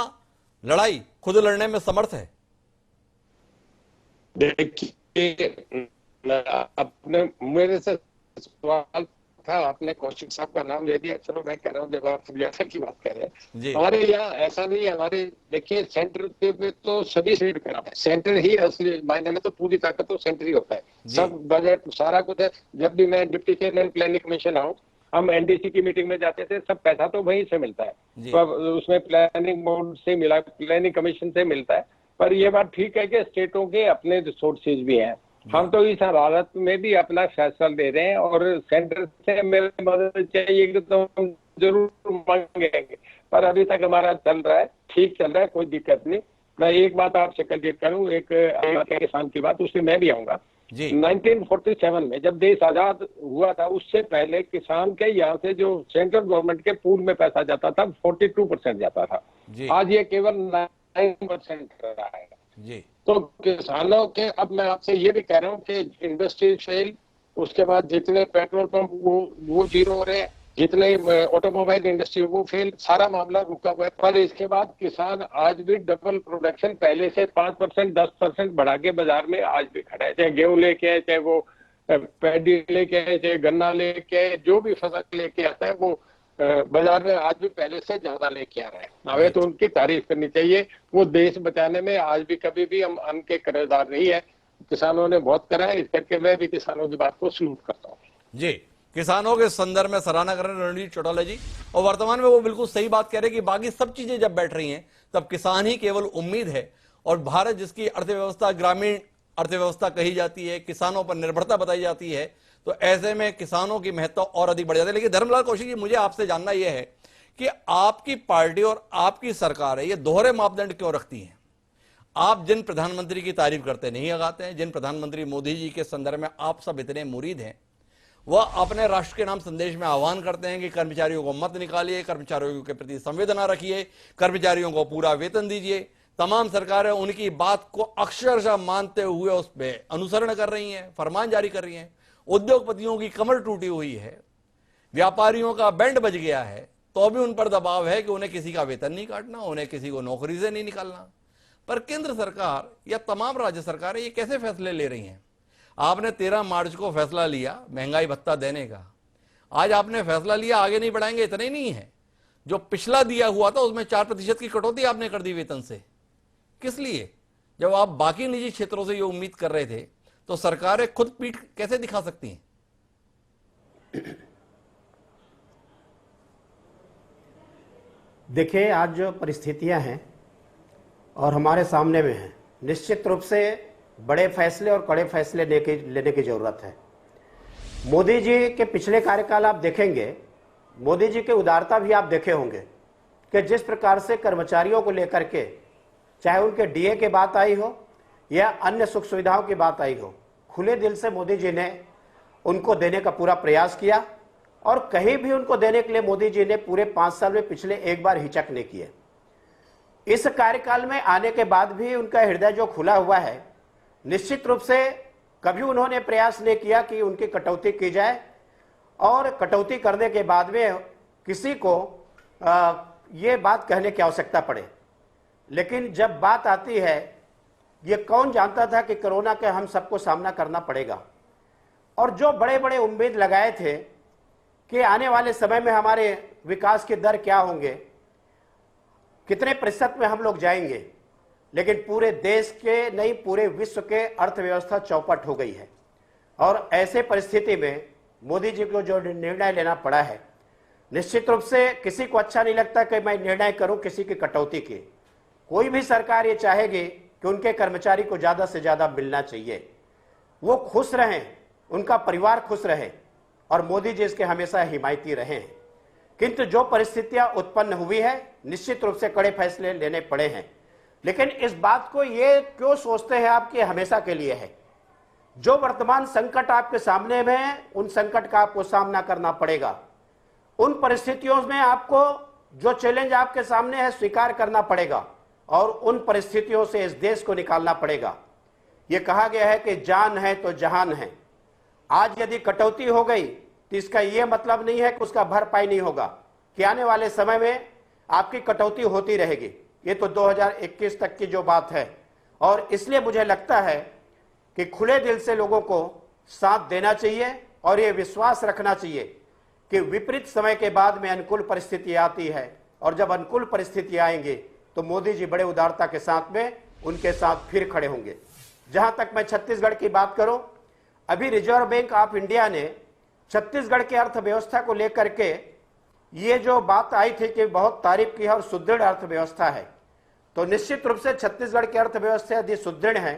लड़ाई खुद लड़ने में समर्थ है? देखिए, अपने मेरे से सवाल था, आपने कौशिक साहब का नाम ले दिया, चलो मैं कह रहा हूँ जब आप हरियाणा की बात कर रहे हैं, हमारे यहाँ ऐसा नहीं है। हमारे देखिए सेंटर पे तो सभी सीट करा है, सेंटर ही असली मायने में तो पूरी ताकत तो सेंटर ही होता है। सब बजट सारा कुछ है। जब भी मैं डिप्टी चेयरमैन प्लानिंग कमीशन आऊँ, हम एनडीसी की मीटिंग में जाते थे, सब पैसा तो वहीं से मिलता है, तो उसमें प्लानिंग बोर्ड से मिला, प्लानिंग कमीशन से मिलता है। पर ये बात ठीक है कि स्टेटों के अपने रिसोर्सेज भी हैं। हम तो इस हालत में भी अपना फैसला दे रहे हैं और सेंटर से मेरे मदद चाहिए तो हम जरूर मांगेंगे। पर अभी तक हमारा चल रहा है, ठीक चल रहा है, कोई दिक्कत नहीं। मैं एक बात आपसे क्लियर करूं, एक किसान की बात, उससे मैं भी आऊंगा। 1947 में जब देश आजाद हुआ था, उससे पहले किसान के यहाँ से जो सेंट्रल गवर्नमेंट के पूल में पैसा जाता था 42% जाता था। आज ये केवल 9% रहा है जी। तो किसानों के, अब मैं आपसे ये भी कह रहा हूँ कि इंडस्ट्री फेल, उसके बाद जितने पेट्रोल पंप वो जीरो हो रहे हैं, जितने ऑटोमोबाइल इंडस्ट्री वो फेल, सारा मामला रुका हुआ है। पर इसके बाद किसान आज भी डबल प्रोडक्शन पहले से 5% 10% बढ़ा के बाजार में आज भी खड़ा है। चाहे गेहूं लेके आए, चाहे वो पैडी लेके आए, चाहे गन्ना लेके आए, जो भी फसल लेके आता है वो बाजार में आज भी पहले से ज्यादा लेके आ रहे हैं। हमें तो उनकी तारीफ करनी चाहिए। वो देश बचाने में आज भी कभी भी हम अन्न के कर्जदार नहीं है। किसानों ने बहुत करा है, इस करके मैं भी किसानों की बात को सलूट करता हूँ जी। किसानों के संदर्भ में सराहना कर रहे हैं रणजीत चौटाला जी, और वर्तमान में वो बिल्कुल सही बात कह रहे हैं कि बाकी सब चीजें जब बैठ रही हैं तब किसान ही केवल उम्मीद है। और भारत जिसकी अर्थव्यवस्था ग्रामीण अर्थव्यवस्था कही जाती है, किसानों पर निर्भरता बताई जाती है, तो ऐसे में किसानों की महत्ता और अधिक बढ़ जाती है। लेकिन धर्मलाल कौशिक जी, मुझे आपसे जानना यह है कि आपकी पार्टी और आपकी सरकार है, ये दोहरे मापदंड क्यों रखती हैं? आप जिन प्रधानमंत्री की तारीफ करते नहीं लगाते हैं, जिन प्रधानमंत्री मोदी जी के संदर्भ में आप सब इतने मुरीद हैं, वह अपने राष्ट्र के नाम संदेश में आह्वान करते हैं कि कर्मचारियों को मत निकालिए, कर्मचारियों के प्रति संवेदना रखिए, कर्मचारियों को पूरा वेतन दीजिए, तमाम सरकारें उनकी बात को अक्षरशः मानते हुए उस पर अनुसरण कर रही हैं, फरमान जारी कर रही हैं। उद्योगपतियों की कमर टूटी हुई है, व्यापारियों का बैंड बज गया है, तो भी उन पर दबाव है कि उन्हें किसी का वेतन नहीं काटना, उन्हें किसी को नौकरी से नहीं निकालना। पर केंद्र सरकार या तमाम राज्य सरकारें ये कैसे फैसले ले रही हैं? आपने 13 मार्च को फैसला लिया महंगाई भत्ता देने का, आज आपने फैसला लिया आगे नहीं बढ़ाएंगे, इतना ही नहीं है, जो पिछला दिया हुआ था उसमें 4% की कटौती आपने कर दी वेतन से। किस लिए? जब आप बाकी निजी क्षेत्रों से ये उम्मीद कर रहे थे, तो सरकारें खुद पीठ कैसे दिखा सकती हैं? देखिए, आज जो परिस्थितियां हैं और हमारे सामने में हैं, निश्चित रूप से बड़े फैसले और कड़े फैसले लेने की जरूरत है। मोदी जी के पिछले कार्यकाल आप देखेंगे, मोदी जी की उदारता भी आप देखे होंगे कि जिस प्रकार से कर्मचारियों को लेकर के, चाहे उनके डीए की बात आई हो या अन्य सुख सुविधाओं की बात आई हो, खुले दिल से मोदी जी ने उनको देने का पूरा प्रयास किया और कहीं भी उनको देने के लिए मोदी जी ने पूरे 5 साल में पिछले एक बार हिचक नहीं किए। इस कार्यकाल में आने के बाद भी उनका हृदय जो खुला हुआ है, निश्चित रूप से कभी उन्होंने प्रयास नहीं किया कि उनकी कटौती की जाए और कटौती करने के बाद में किसी को ये बात कहने की आवश्यकता पड़े। लेकिन जब बात आती है, ये कौन जानता था कि कोरोना का हम सबको सामना करना पड़ेगा, और जो बड़े बड़े उम्मीद लगाए थे कि आने वाले समय में हमारे विकास के दर क्या होंगे, कितने प्रतिशत में हम लोग जाएंगे, लेकिन पूरे देश के नहीं पूरे विश्व के अर्थव्यवस्था चौपट हो गई है। और ऐसे परिस्थिति में मोदी जी को जो निर्णय लेना पड़ा है, निश्चित रूप से किसी को अच्छा नहीं लगता कि मैं निर्णय करूं किसी की कटौती की। कोई भी सरकार ये चाहेगी कि उनके कर्मचारी को ज्यादा से ज्यादा मिलना चाहिए, वो खुश रहें, उनका परिवार खुश रहे, और मोदी जी इसके हमेशा हिमायती रहे हैं। किंतु जो परिस्थितियां उत्पन्न हुई है, निश्चित रूप से कड़े फैसले लेने पड़े हैं। लेकिन इस बात को ये क्यों सोचते हैं आप कि हमेशा के लिए है? जो वर्तमान संकट आपके सामने में है, उन संकट का आपको सामना करना पड़ेगा। उन परिस्थितियों में आपको जो चैलेंज आपके सामने है स्वीकार करना पड़ेगा और उन परिस्थितियों से इस देश को निकालना पड़ेगा। ये कहा गया है कि जान है तो जहान है। आज यदि कटौती हो गई तो इसका यह मतलब नहीं है कि उसका भरपाई नहीं होगा, कि आने वाले समय में आपकी कटौती होती रहेगी। ये तो 2021 तक की जो बात है, और इसलिए मुझे लगता है कि खुले दिल से लोगों को साथ देना चाहिए और ये विश्वास रखना चाहिए कि विपरीत समय के बाद में अनुकूल परिस्थिति आती है, और जब अनुकूल परिस्थिति आएंगे तो मोदी जी बड़े उदारता के साथ में उनके साथ फिर खड़े होंगे। जहां तक मैं छत्तीसगढ़ की बात करूं, अभी रिजर्व बैंक ऑफ इंडिया ने छत्तीसगढ़ की अर्थव्यवस्था को लेकर के ये जो बात आई थी कि बहुत तारीफ की है और सुदृढ़ अर्थव्यवस्था है, तो निश्चित रूप से छत्तीसगढ़ की अर्थव्यवस्था यदि सुदृढ़ है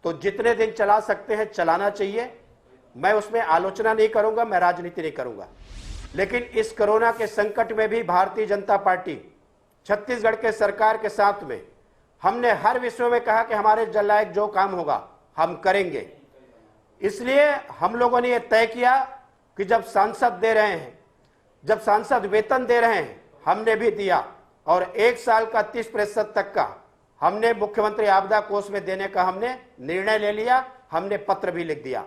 तो जितने दिन चला सकते हैं चलाना चाहिए। मैं उसमें आलोचना नहीं करूंगा, मैं राजनीति नहीं करूंगा। लेकिन इस कोरोना के संकट में भी भारतीय जनता पार्टी छत्तीसगढ़ के सरकार के साथ में, हमने हर विषय में कहा कि हमारे लायक जो काम होगा हम करेंगे। इसलिए हम लोगों ने यह तय किया कि जब सांसद दे रहे हैं, जब सांसद वेतन दे रहे हैं, हमने भी दिया, और 1 साल का 30% तक का हमने मुख्यमंत्री आपदा कोष में देने का हमने निर्णय ले लिया, हमने पत्र भी लिख दिया।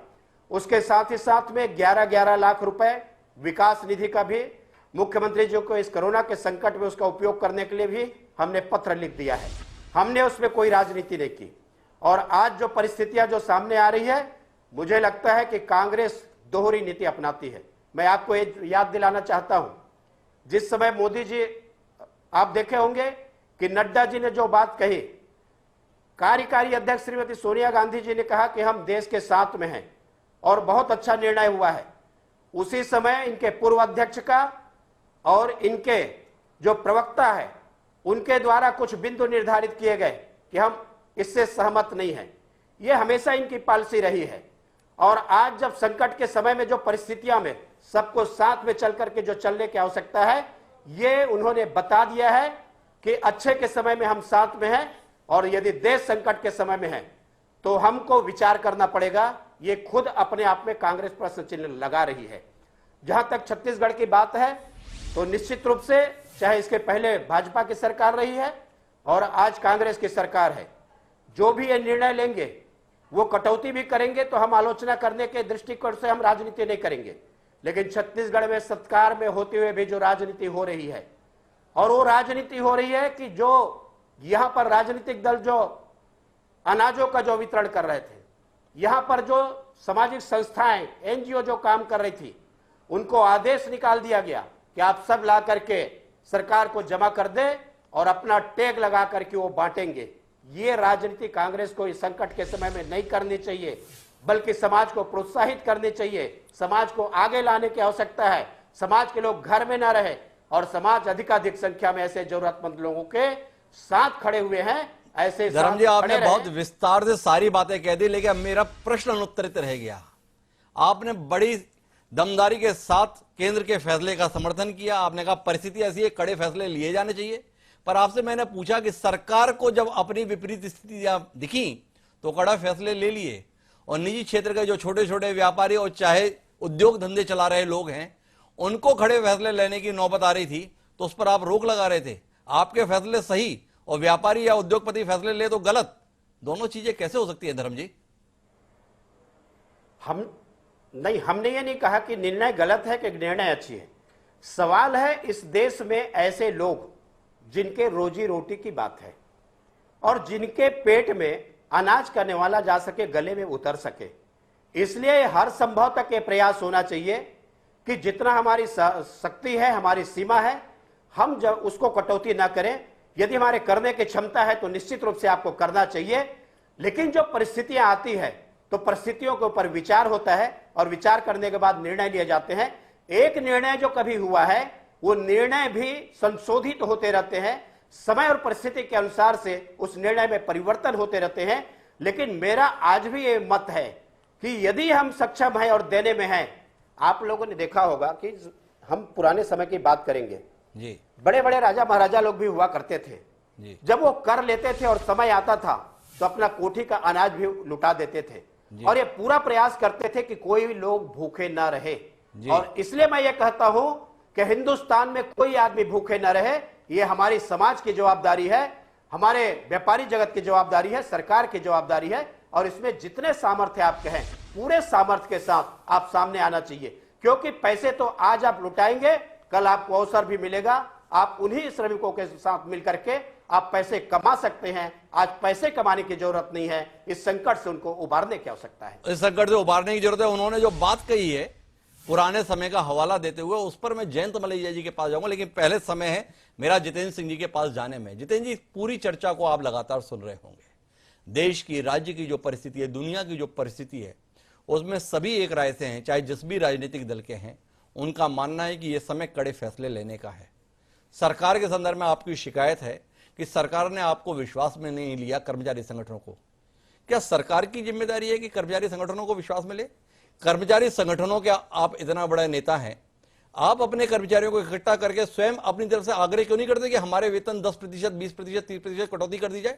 उसके साथ ही साथ में 11-11 लाख रुपए विकास निधि का भी मुख्यमंत्री जी को इस कोरोना के संकट में उसका उपयोग करने के लिए भी हमने पत्र लिख दिया है। हमने उसमें कोई राजनीति नहीं की। और आज जो परिस्थितियां जो सामने आ रही है, मुझे लगता है कि कांग्रेस दोहरी नीति अपनाती है। मैं आपको एक याद दिलाना चाहता हूं, जिस समय मोदी जी, आप देखे होंगे कि नड्डा जी ने जो बात कही, कार्यकारी अध्यक्ष श्रीमती सोनिया गांधी जी ने कहा कि हम देश के साथ में हैं और बहुत अच्छा निर्णय हुआ है। उसी समय इनके पूर्व अध्यक्ष का और इनके जो प्रवक्ता है उनके द्वारा कुछ बिंदु निर्धारित किए गए कि हम इससे सहमत नहीं हैं। यह हमेशा इनकी पॉलिसी रही है। और आज जब संकट के समय में जो परिस्थितियां में सबको साथ में चल करके जो चलने की आवश्यकता है, ये उन्होंने बता दिया है कि अच्छे के समय में हम साथ में हैं, और यदि देश संकट के समय में है तो हमको विचार करना पड़ेगा। ये खुद अपने आप में कांग्रेस प्रश्न चिन्ह लगा रही है। जहां तक छत्तीसगढ़ की बात है, तो निश्चित रूप से चाहे इसके पहले भाजपा की सरकार रही है, और आज कांग्रेस की सरकार है, जो भी ये निर्णय लेंगे वो कटौती भी करेंगे तो हम आलोचना करने के दृष्टिकोण से हम राजनीति नहीं करेंगे, लेकिन छत्तीसगढ़ में सरकार में होते हुए भी जो राजनीति हो रही है, और वो राजनीति हो रही है कि जो यहां पर राजनीतिक दल जो अनाजों का जो वितरण कर रहे थे, यहां पर जो सामाजिक संस्थाएं एनजीओ जो काम कर रही थी, उनको आदेश निकाल दिया गया कि आप सब ला करके सरकार को जमा कर दे और अपना टैग लगा करके वो बांटेंगे। ये राजनीति कांग्रेस को इस संकट के समय में नहीं करनी चाहिए, बल्कि समाज को प्रोत्साहित करनी चाहिए, समाज को आगे लाने की आवश्यकता है। समाज के लोग घर में न रहे और समाज अधिकाधिक संख्या में ऐसे जरूरतमंद लोगों के साथ खड़े हुए हैं। ऐसे धर्म जी, आपने बहुत विस्तार से सारी बातें कह दी, लेकिन अब मेरा प्रश्न अनुत्तरित रह गया। आपने बड़ी दमदारी के साथ केंद्र के फैसले का समर्थन किया, आपने कहा परिस्थिति ऐसी है, कड़े फैसले लिए जाने चाहिए, पर आपसे मैंने पूछा कि सरकार को जब अपनी विपरीत स्थितियां दिखी तो कड़ा फैसले ले लिए, और निजी क्षेत्र के जो छोटे छोटे व्यापारी और चाहे उद्योग धंधे चला रहे लोग हैं, उनको खड़े फैसले लेने की नौबत आ रही थी तो उस पर आप रोक लगा रहे थे। आपके फैसले सही और व्यापारी या उद्योगपति फैसले ले तो गलत, दोनों चीजें कैसे हो सकती है धर्म जी? हमने ये नहीं कहा कि निर्णय गलत है कि निर्णय अच्छी है। सवाल है इस देश में ऐसे लोग जिनके रोजी रोटी की बात है और जिनके पेट में अनाज करने वाला जा सके, गले में उतर सके, इसलिए हर संभव तक ये प्रयास होना चाहिए कि जितना हमारी शक्ति है, हमारी सीमा है, हम जब उसको कटौती ना करें। यदि हमारे करने की क्षमता है तो निश्चित रूप से आपको करना चाहिए, लेकिन जो परिस्थितियां आती है तो परिस्थितियों के ऊपर विचार होता है और विचार करने के बाद निर्णय लिए जाते हैं। एक निर्णय जो कभी हुआ है वो निर्णय भी संशोधित होते रहते हैं, समय और परिस्थिति के अनुसार से उस निर्णय में परिवर्तन होते रहते हैं। लेकिन मेरा आज भी ये मत है कि यदि हम सक्षम हैं और देने में हैं, आप लोगों ने देखा होगा कि हम पुराने समय की बात करेंगे जी, बड़े बड़े राजा महाराजा लोग भी हुआ करते थे जी। जब वो कर लेते थे और समय आता था तो अपना कोठी का अनाज भी लुटा देते थे और ये पूरा प्रयास करते थे कि कोई भी लोग भूखे ना रहे। और इसलिए मैं ये कहता हूं कि हिंदुस्तान में कोई आदमी भूखे ना रहे, ये हमारी समाज की जवाबदारी है, हमारे व्यापारी जगत की जवाबदारी है, सरकार की जवाबदारी है। और इसमें जितने सामर्थ्य आपके हैं, पूरे सामर्थ्य के साथ आप सामने आना चाहिए, क्योंकि पैसे तो आज आप लुटाएंगे, कल आपको अवसर भी मिलेगा। आप उन्हीं श्रमिकों के साथ मिलकर के आप पैसे कमा सकते हैं। आज पैसे कमाने की जरूरत नहीं है, इस संकट से उनको उबारने की आवश्यकता है। इस संकट से उबारने की जरूरत है। उन्होंने जो बात कही है पुराने समय का हवाला देते हुए, उस पर मैं जयंत मलैया जी के पास जाऊंगा, लेकिन पहले समय है मेरा जितेंद्र सिंह जी के पास जाने में। जितेंद्र जी, पूरी चर्चा को आप लगातार सुन रहे होंगे। देश की, राज्य की जो परिस्थिति है, दुनिया की जो परिस्थिति है, उसमें सभी एक राय से हैं, चाहे जिस भी राजनीतिक दल के हैं, उनका मानना है कि यह समय कड़े फैसले लेने का है। सरकार के संदर्भ में आपकी शिकायत है कि सरकार ने आपको विश्वास में नहीं लिया, कर्मचारी संगठनों को। क्या सरकार की जिम्मेदारी है कि कर्मचारी संगठनों को विश्वास में ले? कर्मचारी संगठनों के आप इतना बड़ा नेता हैं, आप अपने कर्मचारियों को इकट्ठा करके स्वयं अपनी तरफ से आग्रह क्यों नहीं करते कि हमारे वेतन 10%, 20%, 30% कटौती कर दी जाए?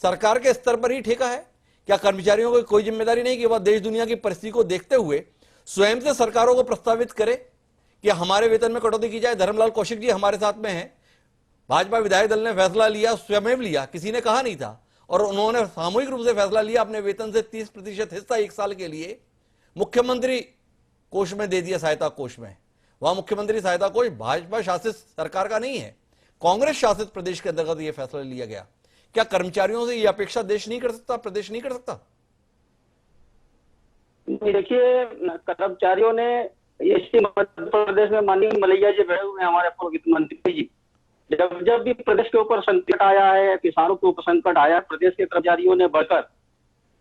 सरकार के स्तर पर ही ठेका है क्या? कर्मचारियों को कोई जिम्मेदारी नहीं कि वह देश दुनिया की परिस्थिति को देखते हुए स्वयं से सरकारों को प्रस्तावित करे कि हमारे वेतन में कटौती की जाए? धर्मलाल कौशिक जी हमारे साथ में हैं, भाजपा विधायक दल ने फैसला लिया, स्वयं लिया, किसी ने कहा नहीं था, और उन्होंने सामूहिक रूप से फैसला लिया, अपने वेतन से 30% हिस्सा 1 साल के लिए मुख्यमंत्री कोष में दे दिया, सहायता कोष में। वहां मुख्यमंत्री सहायता कोष भाजपा शासित सरकार का नहीं है, कांग्रेस शासित प्रदेश के अंतर्गत यह फैसला लिया गया। क्या कर्मचारियों से यह अपेक्षा देश नहीं कर सकता, प्रदेश नहीं कर सकता? देखिए, कर्मचारियों ने इसी मध्य प्रदेश में माननीय मलैया जी बैठे हुए हैं, हमारे पूर्व वित्त मंत्री जी, जब भी प्रदेश के ऊपर संकट आया है, किसानों के ऊपर संकट आया, प्रदेश के कर्मचारियों ने बढ़कर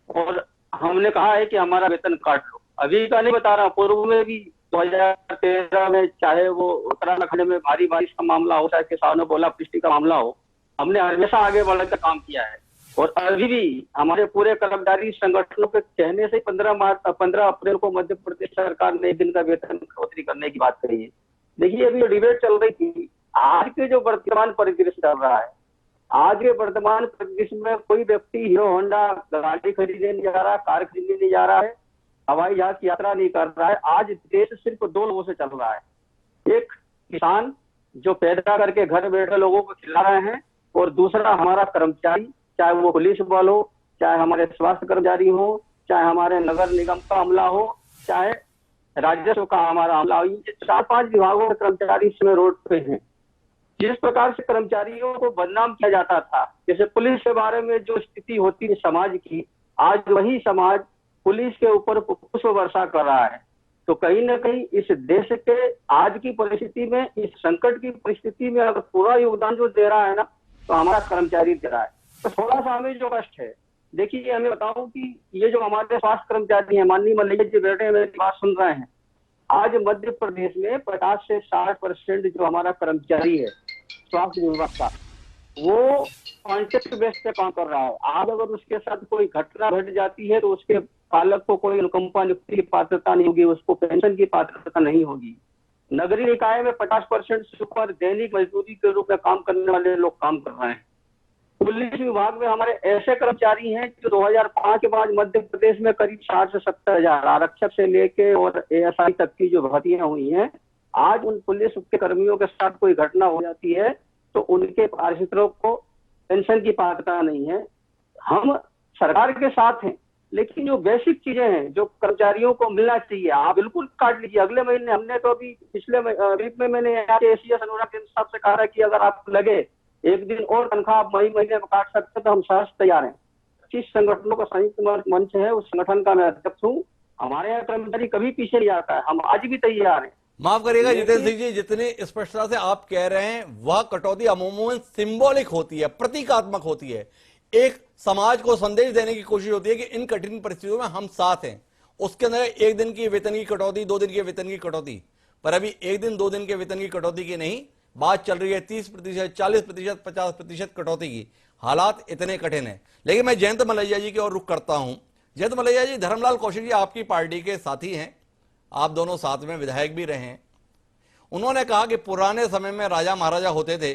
और हमने कहा है कि हमारा वेतन काट लो। अभी का नहीं बता रहा, पूर्व में भी 2013 में, चाहे वो उत्तराखंड में भारी बारिश का मामला हो, चाहे किसानों को ओलावृष्टि का मामला हो, हमने हमेशा आगे बढ़कर काम किया है। और अभी भी हमारे पूरे कर्मचारी संगठनों के कहने से 15 अप्रैल को मध्य प्रदेश सरकार ने 1 दिन का वेतन कटौती करने की बात कही है। देखिए, अभी डिबेट चल रही थी, आज के जो वर्तमान परिदृश्य चल रहा है, आज के वर्तमान परिदृश्य में कोई व्यक्ति हीरो होंडा गाड़ी खरीदने नहीं जा रहा, कार खरीदने नहीं जा रहा है, हवाई जहाज की यात्रा नहीं कर रहा है। आज देश सिर्फ 2 लोगों से चल रहा है, एक किसान जो पैदा करके घर बैठे लोगों को खिला रहे हैं, और दूसरा हमारा कर्मचारी, चाहे वो पुलिस बल हो, चाहे हमारे स्वास्थ्य कर्मचारी हो, चाहे हमारे नगर निगम का अमला हो, चाहे राजस्व का हमारा अमला हो, ये 4-5 विभागों के कर्मचारी इसमें रोड पे हैं। जिस प्रकार से कर्मचारियों को बदनाम किया जाता था, जैसे पुलिस के बारे में जो स्थिति होती है समाज की, आज वही समाज पुलिस के ऊपर पुष्प वर्षा कर रहा है। तो कहीं ना कहीं इस देश के आज की परिस्थिति में, इस संकट की परिस्थिति में अगर पूरा योगदान जो दे रहा है ना, तो हमारा कर्मचारी दे रहा है। तो थोड़ा सा हमें जो कष्ट है, देखिए हमें बताऊं कि ये जो हमारे स्वास्थ्य कर्मचारी हैं, माननीय मल्लिक जी बैठे हैं, मेरी बात सुन रहे हैं, आज मध्य प्रदेश में 50 से 60% जो हमारा कर्मचारी है स्वास्थ्य विभाग का, वो कॉन्ट्रैक्ट बेस पे काम कर रहा है। आज अगर उसके साथ कोई घटना घट जाती है तो उसके पालक को कोई अनुकंपा नियुक्ति की पात्रता नहीं होगी, उसको पेंशन की पात्रता नहीं होगी। नगरीय निकाय में 50% से ऊपर दैनिक मजदूरी के रूप में काम करने वाले लोग काम कर रहे हैं। पुलिस विभाग में हमारे ऐसे कर्मचारी हैं जो 2005 के बाद मध्य प्रदेश में करीब 60 से 70 हजार आरक्षक से लेके और ASI तक की जो भर्तियां हुई हैं, आज उन पुलिस के कर्मियों के साथ कोई घटना हो जाती है तो उनके पारिश्रमिकों को पेंशन की पात्रता नहीं है। हम सरकार के साथ हैं, लेकिन जो बेसिक चीजें हैं जो कर्मचारियों को मिलना चाहिए, आप बिल्कुल काट लीजिए। अगले महीने हमने तो अभी पिछले वीक में मैंने ACS अनुराग साहब से कहा कि अगर आपको लगे एक दिन और तनख्वाह आप मई महीने में काट सकते तो हम सहर्ष तैयार हैं। 25 संगठनों का संयुक्त मंच है, उस संगठन का मैं अध्यक्ष हूँ। हमारे यहाँ कर्मचारी कभी पीछे नहीं आता है, हम आज भी तैयार हैं। माफ करिएगा जितेंद्र सिंह जी, जितनी स्पष्टता से आप कह रहे हैं वह कटौती अमूमन सिंबॉलिक होती है, प्रतीकात्मक होती है, एक समाज को संदेश देने की कोशिश होती है कि इन कठिन परिस्थितियों में हम साथ हैं। उसके अंदर एक दिन की वेतन की कटौती, 2 दिन के वेतन की कटौती, पर अभी एक दिन 2 दिन के वेतन की कटौती की नहीं, बात चल रही है 30%, 40%, 50% कटौती की। हालात इतने कठिन है। लेकिन मैं जयंत मलैया जी की ओर रुख करता हूं। जयंत मलैया जी, धर्मलाल कौशिक जी आपकी पार्टी के साथी हैं, आप दोनों साथ में विधायक भी रहे हैं। उन्होंने कहा कि पुराने समय में राजा महाराजा होते थे,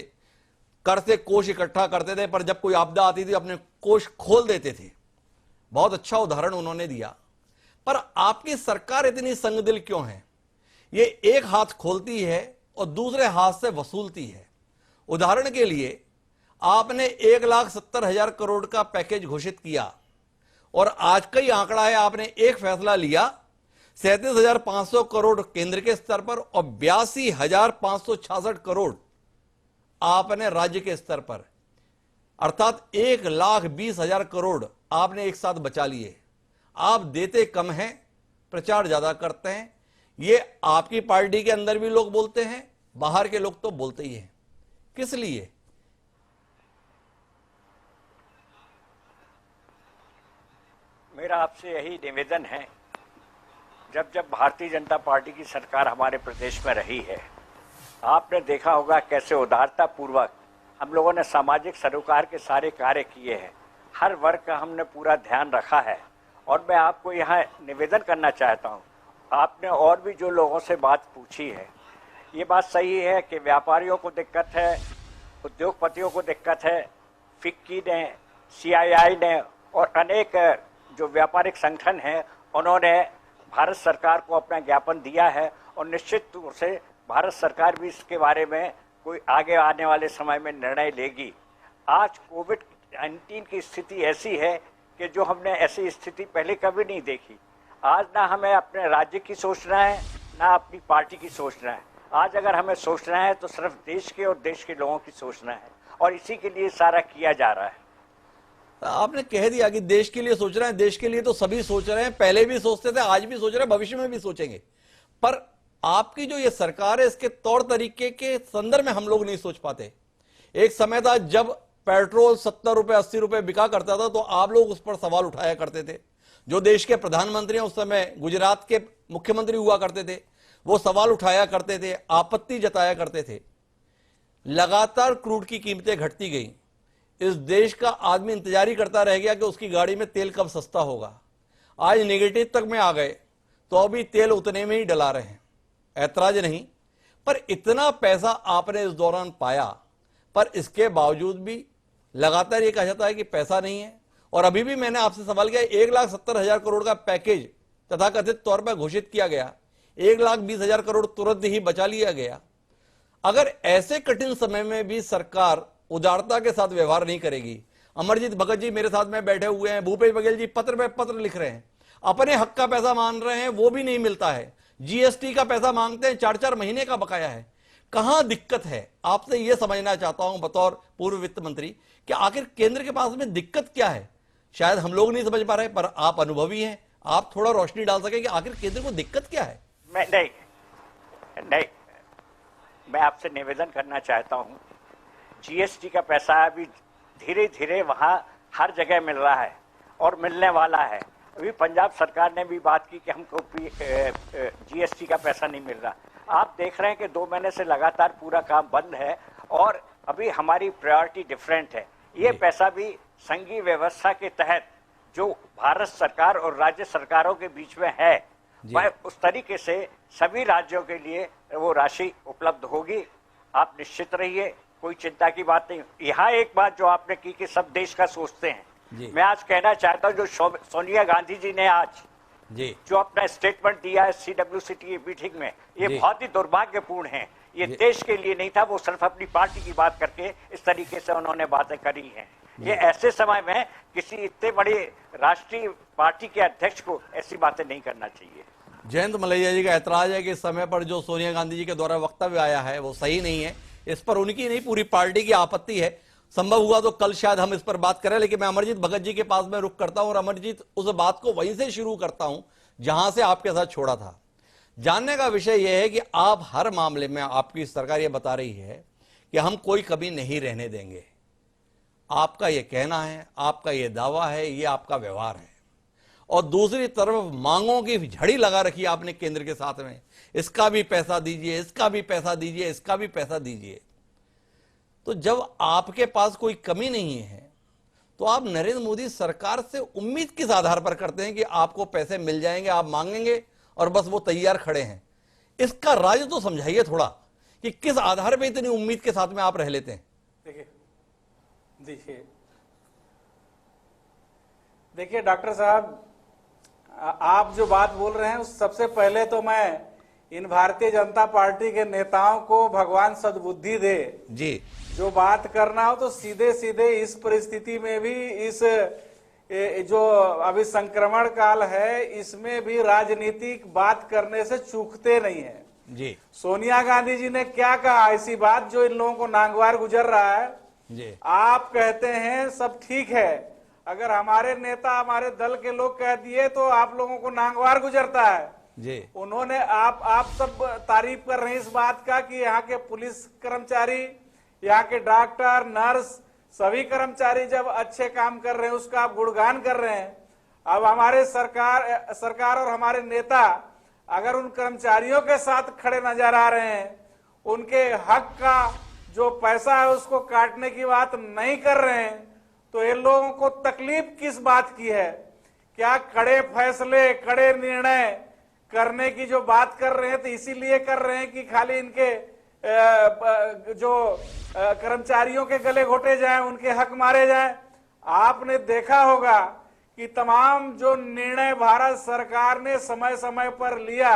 कर से कोष इकट्ठा करते थे, पर जब कोई आपदा आती थी अपने कोष खोल देते थे। बहुत अच्छा उदाहरण उन्होंने दिया। पर आपकी सरकार इतनी संगदिल क्यों है? ये एक हाथ खोलती है और दूसरे हाथ से वसूलती है। उदाहरण के लिए आपने 1,70,000 करोड़ का पैकेज घोषित किया और आज का ही आंकड़ा है, आपने एक फैसला लिया 37,500 करोड़ केंद्र के स्तर पर और 82,566 करोड़ आपने राज्य के स्तर पर, अर्थात 1,20,000 करोड़ आपने एक साथ बचा लिए। आप देते कम हैं, प्रचार ज्यादा करते हैं। ये आपकी पार्टी के अंदर भी लोग बोलते हैं, बाहर के लोग तो बोलते ही हैं। किस लिए? मेरा आपसे यही निवेदन है, जब जब भारतीय जनता पार्टी की सरकार हमारे प्रदेश में रही है, आपने देखा होगा कैसे उदारता पूर्वक हम लोगों ने सामाजिक सरोकार के सारे कार्य किए हैं। हर वर्ग का हमने पूरा ध्यान रखा है। और मैं आपको यहाँ निवेदन करना चाहता हूँ, आपने और भी जो लोगों से बात पूछी है, ये बात सही है कि व्यापारियों को दिक्कत है, उद्योगपतियों को दिक्कत है। फिक्की ने, CII ने और अनेक जो व्यापारिक संगठन हैं, उन्होंने भारत सरकार को अपना ज्ञापन दिया है और निश्चित रूप से भारत सरकार भी इसके बारे में कोई आगे आने वाले समय में निर्णय लेगी। आज कोविड-19 की स्थिति ऐसी है कि जो हमने ऐसी स्थिति पहले कभी नहीं देखी। आज ना हमें अपने राज्य की सोचना है, ना अपनी पार्टी की सोचना है। आज अगर हमें सोचना है तो सिर्फ देश के और देश के लोगों की सोचना है, और इसी के लिए सारा किया जा रहा है। आपने कह दिया कि देश के लिए सोच रहे हैं। देश के लिए तो सभी सोच रहे हैं, पहले भी सोचते थे, आज भी सोच रहे हैं, भविष्य में भी सोचेंगे। पर आपकी जो ये सरकार है, इसके तौर तरीके के संदर्भ में हम लोग नहीं सोच पाते। एक समय था जब पेट्रोल 70 रुपए 80 रुपए बिका करता था तो आप लोग उस पर सवाल उठाया करते थे। जो देश के प्रधानमंत्री हैं उस समय गुजरात के मुख्यमंत्री हुआ करते थे, वो सवाल उठाया करते थे, आपत्ति जताया करते थे। लगातार क्रूड की कीमतें घटती गई। इस देश का आदमी इंतजार ही करता रह गया कि उसकी गाड़ी में तेल कब सस्ता होगा। आज नेगेटिव तक में आ गए तो अभी तेल उतने में ही डला रहे हैं। ऐतराज नहीं, पर इतना पैसा आपने इस दौरान पाया, पर इसके बावजूद भी लगातार ये कहा जाता है कि पैसा नहीं है। और अभी भी मैंने आपसे सवाल किया, 1,70,000 करोड़ का पैकेज तथाकथित तौर पर घोषित किया गया, 1,20,000 करोड़ तुरंत ही बचा लिया गया। अगर ऐसे कठिन समय में भी सरकार उदारता के साथ व्यवहार नहीं करेगी। अमरजीत भगत जी मेरे साथ में बैठे हुए हैं, भूपेश बघेल जी पत्र पे पत्र लिख रहे हैं, अपने हक का पैसा मांग रहे हैं, वो भी नहीं मिलता है। जीएसटी का पैसा मांगते हैं, 4-4 महीने का बकाया है। कहां दिक्कत है? आपसे यह समझना चाहता हूं बतौर पूर्व वित्त मंत्री कि आखिर केंद्र के पास में दिक्कत क्या है। शायद हम लोग नहीं समझ पा रहे, पर आप अनुभवी हैं, आप थोड़ा रोशनी डाल सके कि आखिर केंद्र को दिक्कत क्या है। मैं आपसे निवेदन करना चाहता हूं, जीएसटी का पैसा अभी धीरे धीरे वहां हर जगह मिल रहा है और मिलने वाला है। अभी पंजाब सरकार ने भी बात की कि हमको जीएसटी का पैसा नहीं मिल रहा। आप देख रहे हैं कि 2 महीने से लगातार पूरा काम बंद है और अभी हमारी प्रायोरिटी डिफरेंट है। ये पैसा भी संघीय व्यवस्था के तहत जो भारत सरकार और राज्य सरकारों के बीच में है, वह उस तरीके से सभी राज्यों के लिए वो राशि उपलब्ध होगी। आप निश्चित रहिए, कोई चिंता की बात नहीं। यहाँ एक बात जो आपने की कि सब देश का सोचते हैं, मैं आज कहना चाहता हूँ जो सोनिया गांधी जी ने आज जो अपना स्टेटमेंट दिया है CWCT की मीटिंग में, ये बहुत ही दुर्भाग्यपूर्ण है। ये देश के लिए नहीं था, वो सिर्फ अपनी पार्टी की बात करके इस तरीके से उन्होंने बातें करी हैं। ये ऐसे समय में किसी इतने बड़े राष्ट्रीय पार्टी के अध्यक्ष को ऐसी बातें नहीं करना चाहिए। जयंत मलैया जी का ऐतराज है कि इस समय पर जो सोनिया गांधी जी के द्वारा वक्तव्य आया है वो सही नहीं है। इस पर उनकी नहीं, पूरी पार्टी की आपत्ति है। संभव हुआ तो कल शायद हम इस पर बात करें, लेकिन मैं अमरजीत भगत जी के पास में रुक करता हूं और अमरजीत उस बात को वहीं से शुरू करता हूं जहां से आपके साथ छोड़ा था। जानने का विषय यह है कि आप हर मामले में, आपकी सरकार यह बता रही है कि हम कोई कमी नहीं रहने देंगे। आपका यह कहना है, आपका यह दावा है, यह आपका व्यवहार है। और दूसरी तरफ मांगों की झड़ी लगा रखी आपने केंद्र के साथ में, इसका भी पैसा दीजिए, इसका भी पैसा दीजिए, इसका भी पैसा दीजिए। तो जब आपके पास कोई कमी नहीं है तो आप नरेंद्र मोदी सरकार से उम्मीद किस आधार पर करते हैं कि आपको पैसे मिल जाएंगे, आप मांगेंगे और बस वो तैयार खड़े हैं? इसका राज तो समझाइए थोड़ा कि किस आधार पे इतनी उम्मीद के साथ में आप रह लेते हैं। देखिए डॉक्टर साहब, आप जो बात बोल रहे हैं उस सबसे पहले तो मैं इन भारतीय जनता पार्टी के नेताओं को भगवान सद्बुद्धि दे जी। जो बात करना हो तो सीधे सीधे इस परिस्थिति में भी, इस जो अभी संक्रमण काल है, इसमें भी राजनीतिक बात करने से चूकते नहीं है जी। सोनिया गांधी जी ने क्या कहा, ऐसी बात जो इन लोगों को नागवार गुजर रहा है जी। आप कहते हैं सब ठीक है, अगर हमारे नेता, हमारे दल के लोग कह दिए तो आप लोगों को नागवार गुजरता है जी। उन्होंने आप सब तारीफ कर रहे हैं इस बात का कि यहाँ के पुलिस कर्मचारी, यहाँ के डॉक्टर, नर्स, सभी कर्मचारी जब अच्छे काम कर रहे हैं उसका आप गुणगान कर रहे हैं। अब हमारे सरकार और हमारे नेता अगर उन कर्मचारियों के साथ खड़े नजर आ रहे हैं, उनके हक का जो पैसा है उसको काटने की बात नहीं कर रहे हैं, तो ये लोगों को तकलीफ किस बात की है? क्या कड़े फैसले, कड़े निर्णय करने की जो बात कर रहे हैं तो इसीलिए कर रहे हैं कि खाली इनके जो कर्मचारियों के गले घोटे जाएं, उनके हक मारे जाएं? आपने देखा होगा कि तमाम जो निर्णय भारत सरकार ने समय समय पर लिया,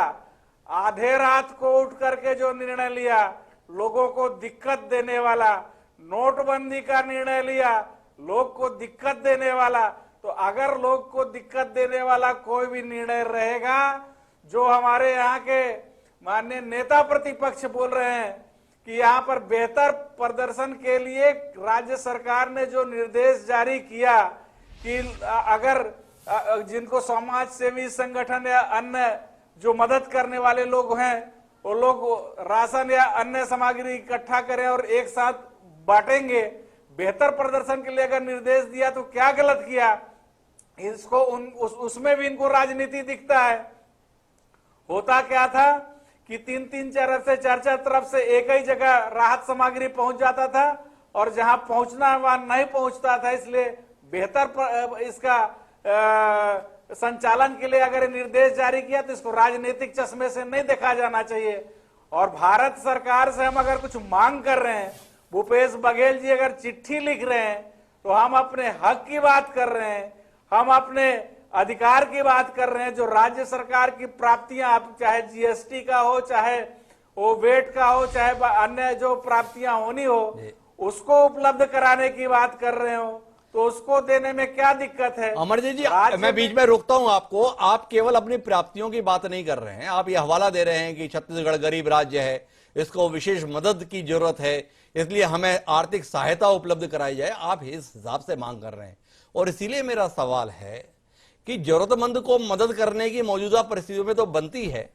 आधे रात को उठ करके जो निर्णय लिया, लोगों को दिक्कत देने वाला, नोटबंदी का निर्णय लिया, लोग को दिक्कत देने वाला, तो अगर लोग को दिक्कत देने वाला कोई भी निर्णय रहेगा, जो हमारे यहाँ के माननीय नेता प्रतिपक्ष बोल रहे हैं कि यहाँ पर बेहतर प्रदर्शन के लिए राज्य सरकार ने जो निर्देश जारी किया कि अगर जिनको समाज सेवी संगठन या अन्य जो मदद करने वाले लोग हैं वो लोग राशन या अन्य सामग्री इकट्ठा करें और एक साथ बांटेंगे, बेहतर प्रदर्शन के लिए अगर निर्देश दिया तो क्या गलत किया? इसको उसमें भी इनको राजनीति दिखता है। होता क्या था कि 3-4 तरफ से एक ही जगह राहत सामग्री पहुंच जाता था और जहां पहुंचना वहां नहीं पहुंचता था, इसलिए बेहतर इसका संचालन के लिए अगर निर्देश जारी किया तो इसको राजनीतिक चश्मे से नहीं देखा जाना चाहिए। और भारत सरकार से हम अगर कुछ मांग कर रहे हैं, भूपेश बघेल जी अगर चिट्ठी लिख रहे हैं, तो हम अपने हक की बात कर रहे हैं, हम अपने अधिकार की बात कर रहे हैं। जो राज्य सरकार की प्राप्तियां, चाहे जीएसटी का हो, चाहे वो वेट का हो, चाहे अन्य जो प्राप्तियां होनी हो, उसको उपलब्ध कराने की बात कर रहे हो तो उसको देने में क्या दिक्कत है? अमरजीत जी, राज्य मैं बीच में रोकता हूं आपको। आप केवल अपनी प्राप्तियों की बात नहीं कर रहे हैं, आप ये हवाला दे रहे हैं कि छत्तीसगढ़ गरीब राज्य है, इसको विशेष मदद की जरूरत है, इसलिए हमें आर्थिक सहायता उपलब्ध कराई जाए। आप इस हिसाब से मांग कर रहे हैं, और इसीलिए मेरा सवाल है कि जरूरतमंद को मदद करने की मौजूदा परिस्थितियों में तो बनती है,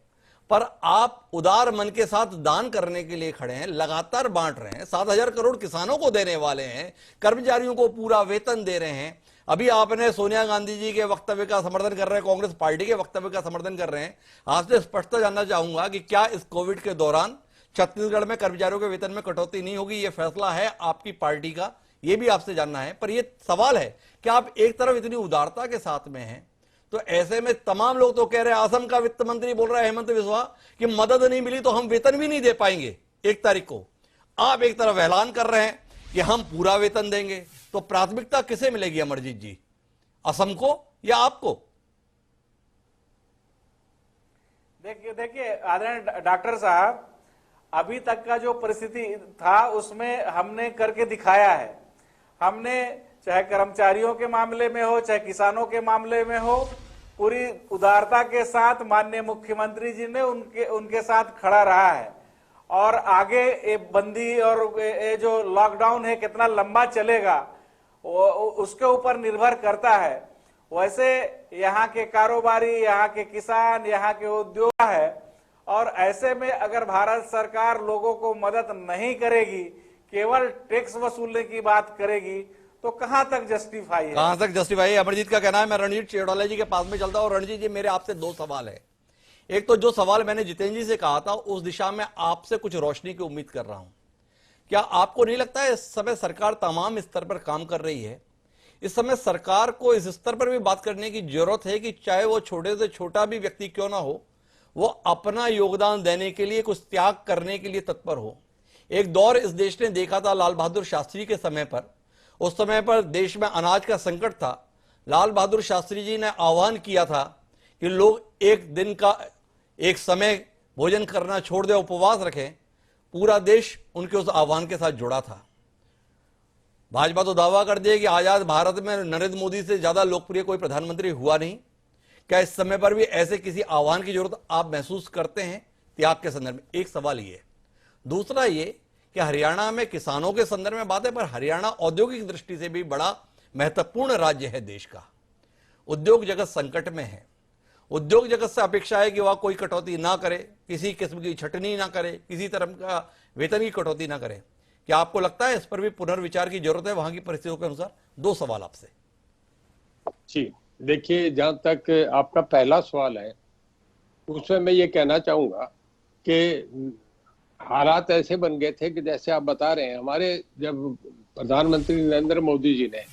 पर आप उदार मन के साथ दान करने के लिए खड़े हैं, लगातार बांट रहे हैं, 7,000 करोड़ किसानों को देने वाले हैं, कर्मचारियों को पूरा वेतन दे रहे हैं। अभी आपने सोनिया गांधी जी के वक्तव्य का समर्थन कर रहे हैं, कांग्रेस पार्टी के वक्तव्य का समर्थन कर रहे हैं। आपसे स्पष्टता जानना चाहूंगा कि क्या इस कोविड के दौरान छत्तीसगढ़ में कर्मचारियों के वेतन में कटौती नहीं होगी? यह फैसला है आपकी पार्टी का, यह भी आपसे जानना है। पर यह सवाल है कि आप एक तरफ इतनी उदारता के साथ में हैं, तो ऐसे में तमाम लोग तो कह रहे हैं, असम का वित्त मंत्री बोल रहा है हेमंत बिस्वा कि मदद नहीं मिली तो हम वेतन भी नहीं दे पाएंगे 1 तारीख को। आप एक तरफ ऐलान कर रहे हैं कि हम पूरा वेतन देंगे, तो प्राथमिकता किसे मिलेगी अमरजीत जी, असम को या आपको? देखिए आदरणीय डॉक्टर साहब, अभी तक का जो परिस्थिति था उसमें हमने करके दिखाया है। हमने चाहे कर्मचारियों के मामले में हो, चाहे किसानों के मामले में हो, पूरी उदारता के साथ माननीय मुख्यमंत्री जी ने उनके साथ खड़ा रहा है। और आगे ये बंदी और ये जो लॉकडाउन है कितना लंबा चलेगा उसके ऊपर निर्भर करता है। वैसे यहाँ के कारोबारी, यहाँ के किसान, यहाँ के उद्योग है, और ऐसे में अगर भारत सरकार लोगों को मदद नहीं करेगी, केवल टैक्स वसूलने की बात करेगी, तो कहां तक जस्टिफाई है? कहां तक जस्टिफाई है? अमरजीत का कहना है। मैं रणजीत चौटाला जी के पास में चलता हूं। रणजीत जी, मेरे आपसे 2 सवाल है। एक तो जो सवाल मैंने जितेंद्र जी से कहा था, उस दिशा में आपसे कुछ रोशनी की उम्मीद कर रहा हूं। क्या आपको नहीं लगता है इस समय सरकार तमाम स्तर पर काम कर रही है? इस समय सरकार को इस स्तर पर भी बात करने की जरूरत है कि चाहे वो छोटे से छोटा भी व्यक्ति क्यों ना हो, वो अपना योगदान देने के लिए, कुछ त्याग करने के लिए तत्पर हो। एक दौर इस देश ने देखा था लाल बहादुर शास्त्री के समय पर। उस समय पर देश में अनाज का संकट था। लाल बहादुर शास्त्री जी ने आह्वान किया था कि लोग एक दिन का एक समय भोजन करना छोड़ दें, उपवास रखें। पूरा देश उनके उस आह्वान के साथ जुड़ा था। भाजपा तो दावा कर दिया कि आजाद भारत में नरेंद्र मोदी से ज्यादा लोकप्रिय कोई प्रधानमंत्री हुआ नहीं। क्या इस समय पर भी ऐसे किसी आह्वान की जरूरत आप महसूस करते हैं त्याग के संदर्भ में? एक सवाल ये। दूसरा ये कि हरियाणा में किसानों के संदर्भ में बात है, पर हरियाणा औद्योगिक दृष्टि से भी बड़ा महत्वपूर्ण राज्य है देश का। उद्योग जगत संकट में है। उद्योग जगत से अपेक्षा है कि वह कोई कटौती ना करे, किसी किस्म की छटनी ना करे, किसी तरह का वेतन की कटौती ना करे। क्या आपको लगता है इस पर भी पुनर्विचार की जरूरत है वहां की परिस्थितियों के अनुसार? 2 सवाल आपसे। जी देखिए, जहां तक आपका पहला सवाल है उसमें मैं ये कहना चाहूंगा कि हालात ऐसे बन गए थे कि जैसे आप बता रहे हैं, हमारे जब प्रधानमंत्री नरेंद्र मोदी जी ने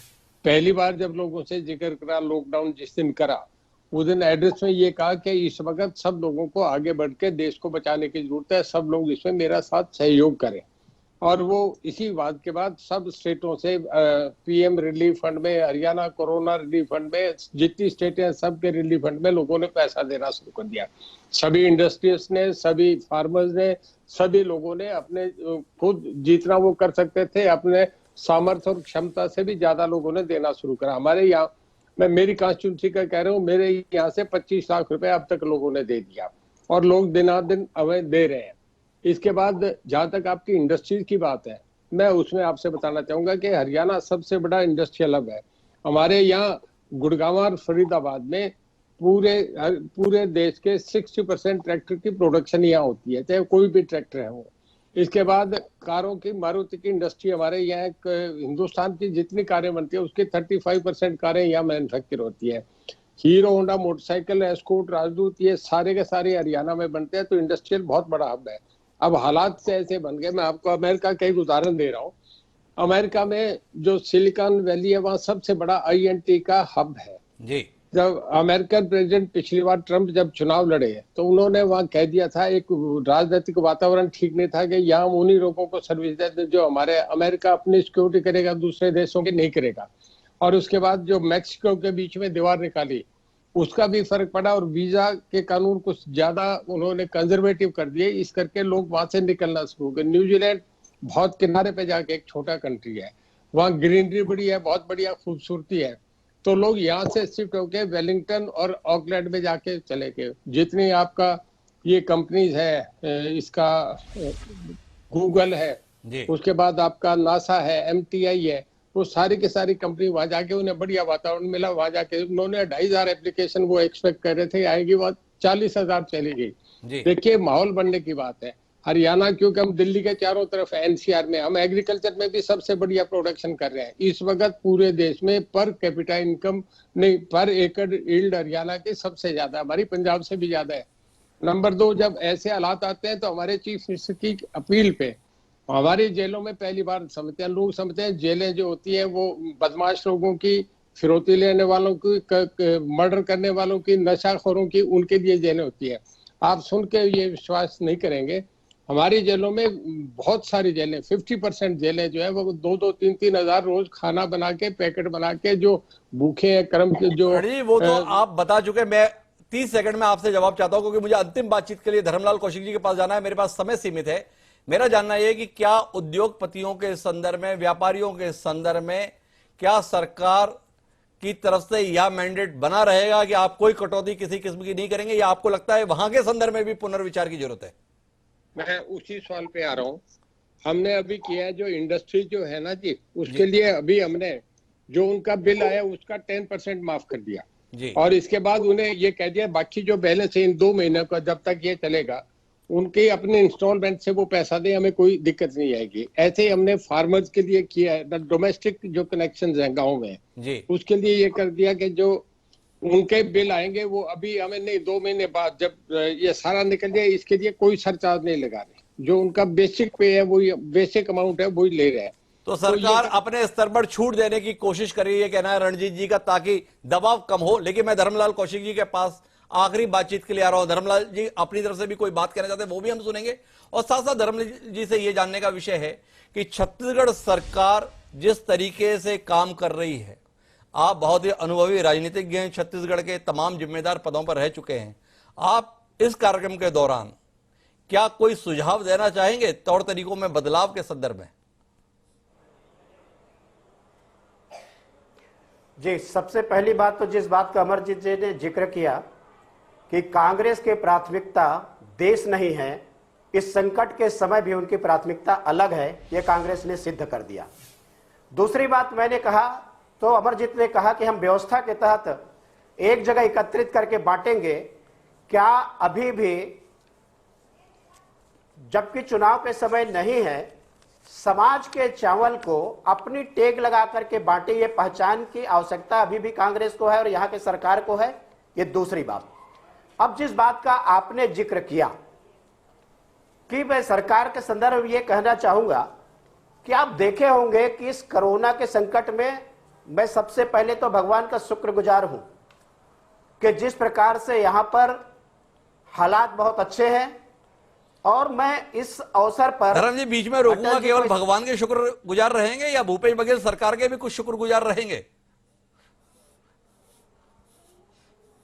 पहली बार जब लोगों से जिक्र करा, लॉकडाउन जिस दिन करा, उस दिन एड्रेस में ये कहा कि इस वक्त सब लोगों को आगे बढ़ के देश को बचाने की जरूरत है, सब लोग इसमें मेरा साथ सहयोग करें। और वो इसी बात के बाद सब स्टेटों से पीएम रिलीफ फंड में, हरियाणा कोरोना रिलीफ फंड में, जितनी स्टेटें हैं सबके रिलीफ फंड में लोगों ने पैसा देना शुरू कर दिया। सभी इंडस्ट्रीज ने, सभी फार्मर्स ने, सभी लोगों ने अपने खुद जितना वो कर सकते थे अपने सामर्थ्य और क्षमता से भी ज्यादा लोगों ने देना शुरू करा। हमारे यहाँ, मैं मेरी कॉन्स्टिट्यूंसी का कह रहा हूँ, मेरे यहाँ से 25 लाख रुपए अब तक लोगों ने दे दिया और लोग दिनादिन हमें दे रहे हैं। इसके बाद जहां तक आपकी इंडस्ट्रीज की बात है, मैं उसमें आपसे बताना चाहूंगा कि हरियाणा सबसे बड़ा इंडस्ट्रियल हब है। हमारे यहाँ गुड़गांव और फरीदाबाद में पूरे देश के 60% ट्रैक्टर की प्रोडक्शन यहाँ होती है, चाहे कोई भी ट्रैक्टर है वो। इसके बाद कारों की, मारुति की इंडस्ट्री हमारे यहाँ, हिंदुस्तान की जितनी कारें बनती है उसकी 35% कारें यहाँ मैन्युफैक्चर होती है। हीरो होंडा मोटरसाइकिल, एस्कॉर्ट, राजदूत, ये सारे के सारे हरियाणा में बनते हैं। तो इंडस्ट्रियल बहुत बड़ा हब है। अब हालात से ऐसे बन गए, मैं आपको अमेरिका का एक उदाहरण दे रहा हूँ। अमेरिका में जो सिलिकॉन वैली है वहाँ सबसे बड़ा INT का हब है जी। जब अमेरिकन प्रेसिडेंट पिछली बार ट्रंप जब चुनाव लड़े तो उन्होंने वहां कह दिया था, एक राजनीतिक वातावरण ठीक नहीं था कि यहाँ उन्हीं लोगों को सर्विस देते जो हमारे, अमेरिका अपनी सिक्योरिटी करेगा, दूसरे देशों की नहीं करेगा। और उसके बाद जो मैक्सिको के बीच में दीवार निकाली उसका भी फर्क पड़ा और वीजा के कानून कुछ ज्यादा उन्होंने कंजर्वेटिव कर दिए, इस करके लोग वहां से निकलना शुरू हो गए। न्यूजीलैंड बहुत किनारे पे जाके एक छोटा कंट्री है, वहाँ ग्रीनरी बड़ी है, बहुत बढ़िया खूबसूरती है, तो लोग यहाँ से शिफ्ट होके वेलिंगटन और ऑकलैंड में जाके चले गए। जितनी आपका ये कंपनीज है, इसका गूगल है, उसके बाद आपका नासा है, MTI है, वो सारी की सारी कंपनी वहां जाके उन्हें बढ़िया वातावरण मिला। वहां जाके उन्होंने 2,500 एप्लीकेशन वो एक्सपेक्ट कर रहे थे आएगी, बात 40,000 चली गई। देखिए माहौल बनने की बात है। हरियाणा, क्योंकि हम दिल्ली के चारों तरफ है, NCR में हम एग्रीकल्चर में भी सबसे बढ़िया प्रोडक्शन कर रहे हैं इस वक्त पूरे देश में। पर कैपिटा इनकम नहीं, पर एकड़ यील्ड हरियाणा की सबसे ज्यादा, हमारी पंजाब से भी ज्यादा है। नंबर 2, जब ऐसे हालात आते हैं तो हमारे चीफ मिनिस्टर की अपील पे हमारी जेलों में पहली बार समझते हैं लोग, समझते हैं जेलें जो होती हैं वो बदमाश लोगों की, फिरौती लेने वालों की, मर्डर करने वालों की, नशाखोरों की, उनके लिए जेलें होती है। आप सुन के ये विश्वास नहीं करेंगे, हमारी जेलों में बहुत सारी जेलें, 50% जेलें जो है वो 2-2, 3-3 हजार रोज खाना बना के, पैकेट बना के, जो भूखे हैं कर्म के जो वो तो आप बता चुके। मैं 30 सेकंड में आपसे जवाब चाहता हूं, क्योंकि मुझे अंतिम बातचीत के लिए धर्मलाल कौशिक जी के पास जाना है, मेरे पास समय सीमित है। मेरा जानना यह कि क्या उद्योगपतियों के संदर्भ में, व्यापारियों के संदर्भ में, क्या सरकार की तरफ से यह मैंडेट बना रहेगा कि आप कोई कटौती किसी किस्म की नहीं करेंगे, या आपको लगता है वहां के संदर्भ में भी पुनर्विचार की जरूरत है? मैं उसी सवाल पे आ रहा हूँ। हमने अभी किया है जो इंडस्ट्री जो है ना जी, उसके लिए अभी हमने जो उनका बिल आया उसका 10% माफ कर दिया जी। और इसके बाद उन्हें ये कह दिया बाकी जो बैलेंस है इन 2 महीने का, जब तक ये चलेगा उनके अपने इंस्टॉलमेंट से वो पैसा दे, हमें कोई दिक्कत नहीं आएगी। ऐसे ही हमने फार्मर्स के लिए किया है, डोमेस्टिक जो कनेक्शन है गाँव में जी, उसके लिए ये कर दिया कि जो उनके बिल आएंगे वो अभी हमें नहीं, 2 महीने बाद जब ये सारा निकल जाए इसके लिए कोई सरचार्ज नहीं लगा रहे। जो उनका बेसिक पे है, वही बेसिक अमाउंट है, वही ले रहे हैं। तो सरकार अपने स्तर पर छूट देने की कोशिश कर रही है, कहना है रणजीत जी का, ताकि दबाव कम हो। लेकिन मैं धर्मलाल कौशिक जी के पास आखिरी बातचीत के लिए आ रहा हूं। धर्मलाल जी अपनी तरफ से भी कोई बात कहना चाहते हैं, वो भी हम सुनेंगे। और साथ साथ धर्मलाल जी से यह जानने का विषय है कि छत्तीसगढ़ सरकार जिस तरीके से काम कर रही है, आप बहुत ही अनुभवी राजनीतिज्ञ हैं, छत्तीसगढ़ के तमाम जिम्मेदार पदों पर रह चुके हैं, आप इस कार्यक्रम के दौरान क्या कोई सुझाव देना चाहेंगे तौर तरीकों में बदलाव के संदर्भ में? जी, सबसे पहली बात तो जिस बात का अमरजीत जी ने जिक्र किया कि कांग्रेस की प्राथमिकता देश नहीं है, इस संकट के समय भी उनकी प्राथमिकता अलग है, यह कांग्रेस ने सिद्ध कर दिया। दूसरी बात मैंने कहा तो अमरजीत ने कहा कि हम व्यवस्था के तहत एक जगह एकत्रित करके बांटेंगे। क्या अभी भी, जबकि चुनाव के समय नहीं है, समाज के चावल को अपनी टेग लगा करके बांटे, ये पहचान की आवश्यकता अभी भी कांग्रेस को है और यहां के सरकार को है। ये दूसरी बात। अब जिस बात का आपने जिक्र किया कि मैं सरकार के संदर्भ में ये कहना चाहूंगा कि आप देखे होंगे कि इस कोरोना के संकट में मैं सबसे पहले तो भगवान का शुक्रगुजार हूं कि जिस प्रकार से यहां पर हालात बहुत अच्छे हैं। और मैं इस अवसर पर धर्म जी बीच में रोकूंगा, केवल भगवान के शुक्रगुजार रहेंगे या भूपेश बघेल सरकार के भी कुछ शुक्रगुजार रहेंगे?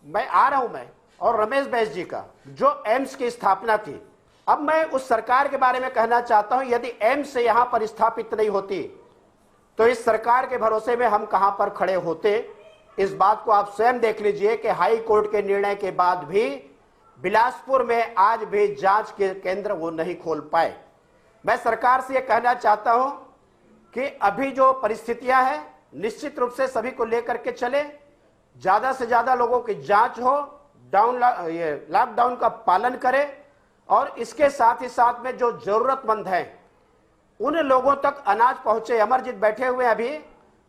मैं आ रहा हूं, मैं और रमेश बैस जी का जो एम्स की स्थापना की। अब मैं उस सरकार के बारे में कहना चाहता हूं, यदि एम्स यहां पर स्थापित नहीं होती तो इस सरकार के भरोसे में हम कहां पर खड़े होते। इस बात को आप स्वयं देख लीजिए कि हाई कोर्ट के निर्णय के बाद भी बिलासपुर में आज भी जांच के केंद्र वो नहीं खोल पाए। मैं सरकार से यह कहना चाहता हूं कि अभी जो परिस्थितियां हैं निश्चित रूप से सभी को लेकर के चले, ज्यादा से ज्यादा लोगों की जांच हो, लॉकडाउन का पालन करें और इसके साथ ही साथ में जो जरूरतमंद हैं उन लोगों तक अनाज पहुंचे। अमरजीत बैठे हुए अभी,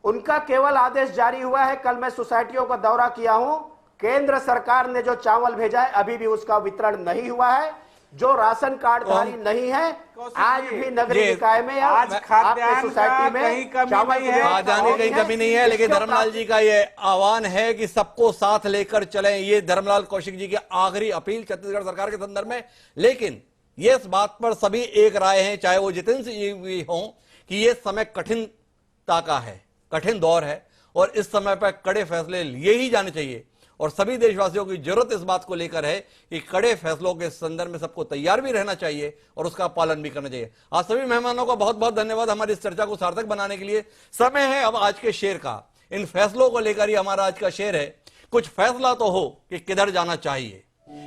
उनका केवल आदेश जारी हुआ है। कल मैं सोसाइटियों का दौरा किया हूं, केंद्र सरकार ने जो चावल भेजा है अभी भी उसका वितरण नहीं हुआ है। जो राशन कार्डधारी नहीं है आज भी नगरीय निकाय में आज खाद्यान्न सोसाइटी में कहीं कमी चावल नहीं है, खाद्यान्न कहीं कमी नहीं है। लेकिन धर्मलाल जी का ये आह्वान है कि सबको साथ लेकर चलें, ये धर्मलाल कौशिक जी की आखिरी अपील छत्तीसगढ़ सरकार के संदर्भ में। लेकिन ये इस बात पर सभी एक राय हैं, चाहे वो जितेंद्र सिंह भी हों, कि ये समय कठिनता का है, कठिन दौर है और इस समय पर कड़े फैसले लिए ही जाने चाहिए। और सभी देशवासियों की जरूरत इस बात को लेकर है कि कड़े फैसलों के संदर्भ में सबको तैयार भी रहना चाहिए और उसका पालन भी करना चाहिए। आज सभी मेहमानों का बहुत बहुत धन्यवाद हमारी इस चर्चा को सार्थक बनाने के लिए। समय है अब आज के शेर का। इन फैसलों को लेकर ही हमारा आज का शेर है, कुछ फैसला तो हो कि किधर जाना चाहिए,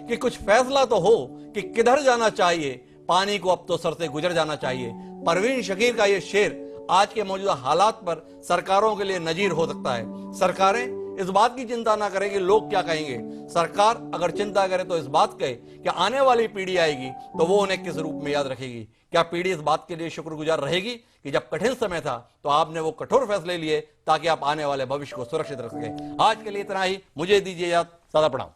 कि कुछ फैसला तो हो कि किधर जाना चाहिए, पानी को अब तो सर से गुजर जाना चाहिए। परवीन शकीर का यह शेर आज के मौजूदा हालात पर सरकारों के लिए नजीर हो सकता है। सरकारें इस बात की चिंता ना करें कि लोग क्या कहेंगे। सरकार अगर चिंता करे तो इस बात कहे कि आने वाली पीढ़ी आएगी तो वो उन्हें किस रूप में याद रखेगी। क्या पीढ़ी इस बात के लिए शुक्रगुजार रहेगी कि जब कठिन समय था तो आपने वो कठोर फैसले लिए ताकि आप आने वाले भविष्य को सुरक्षित रख सकें। आज के लिए इतना ही, मुझे दीजिए याद, सादा प्रणाम।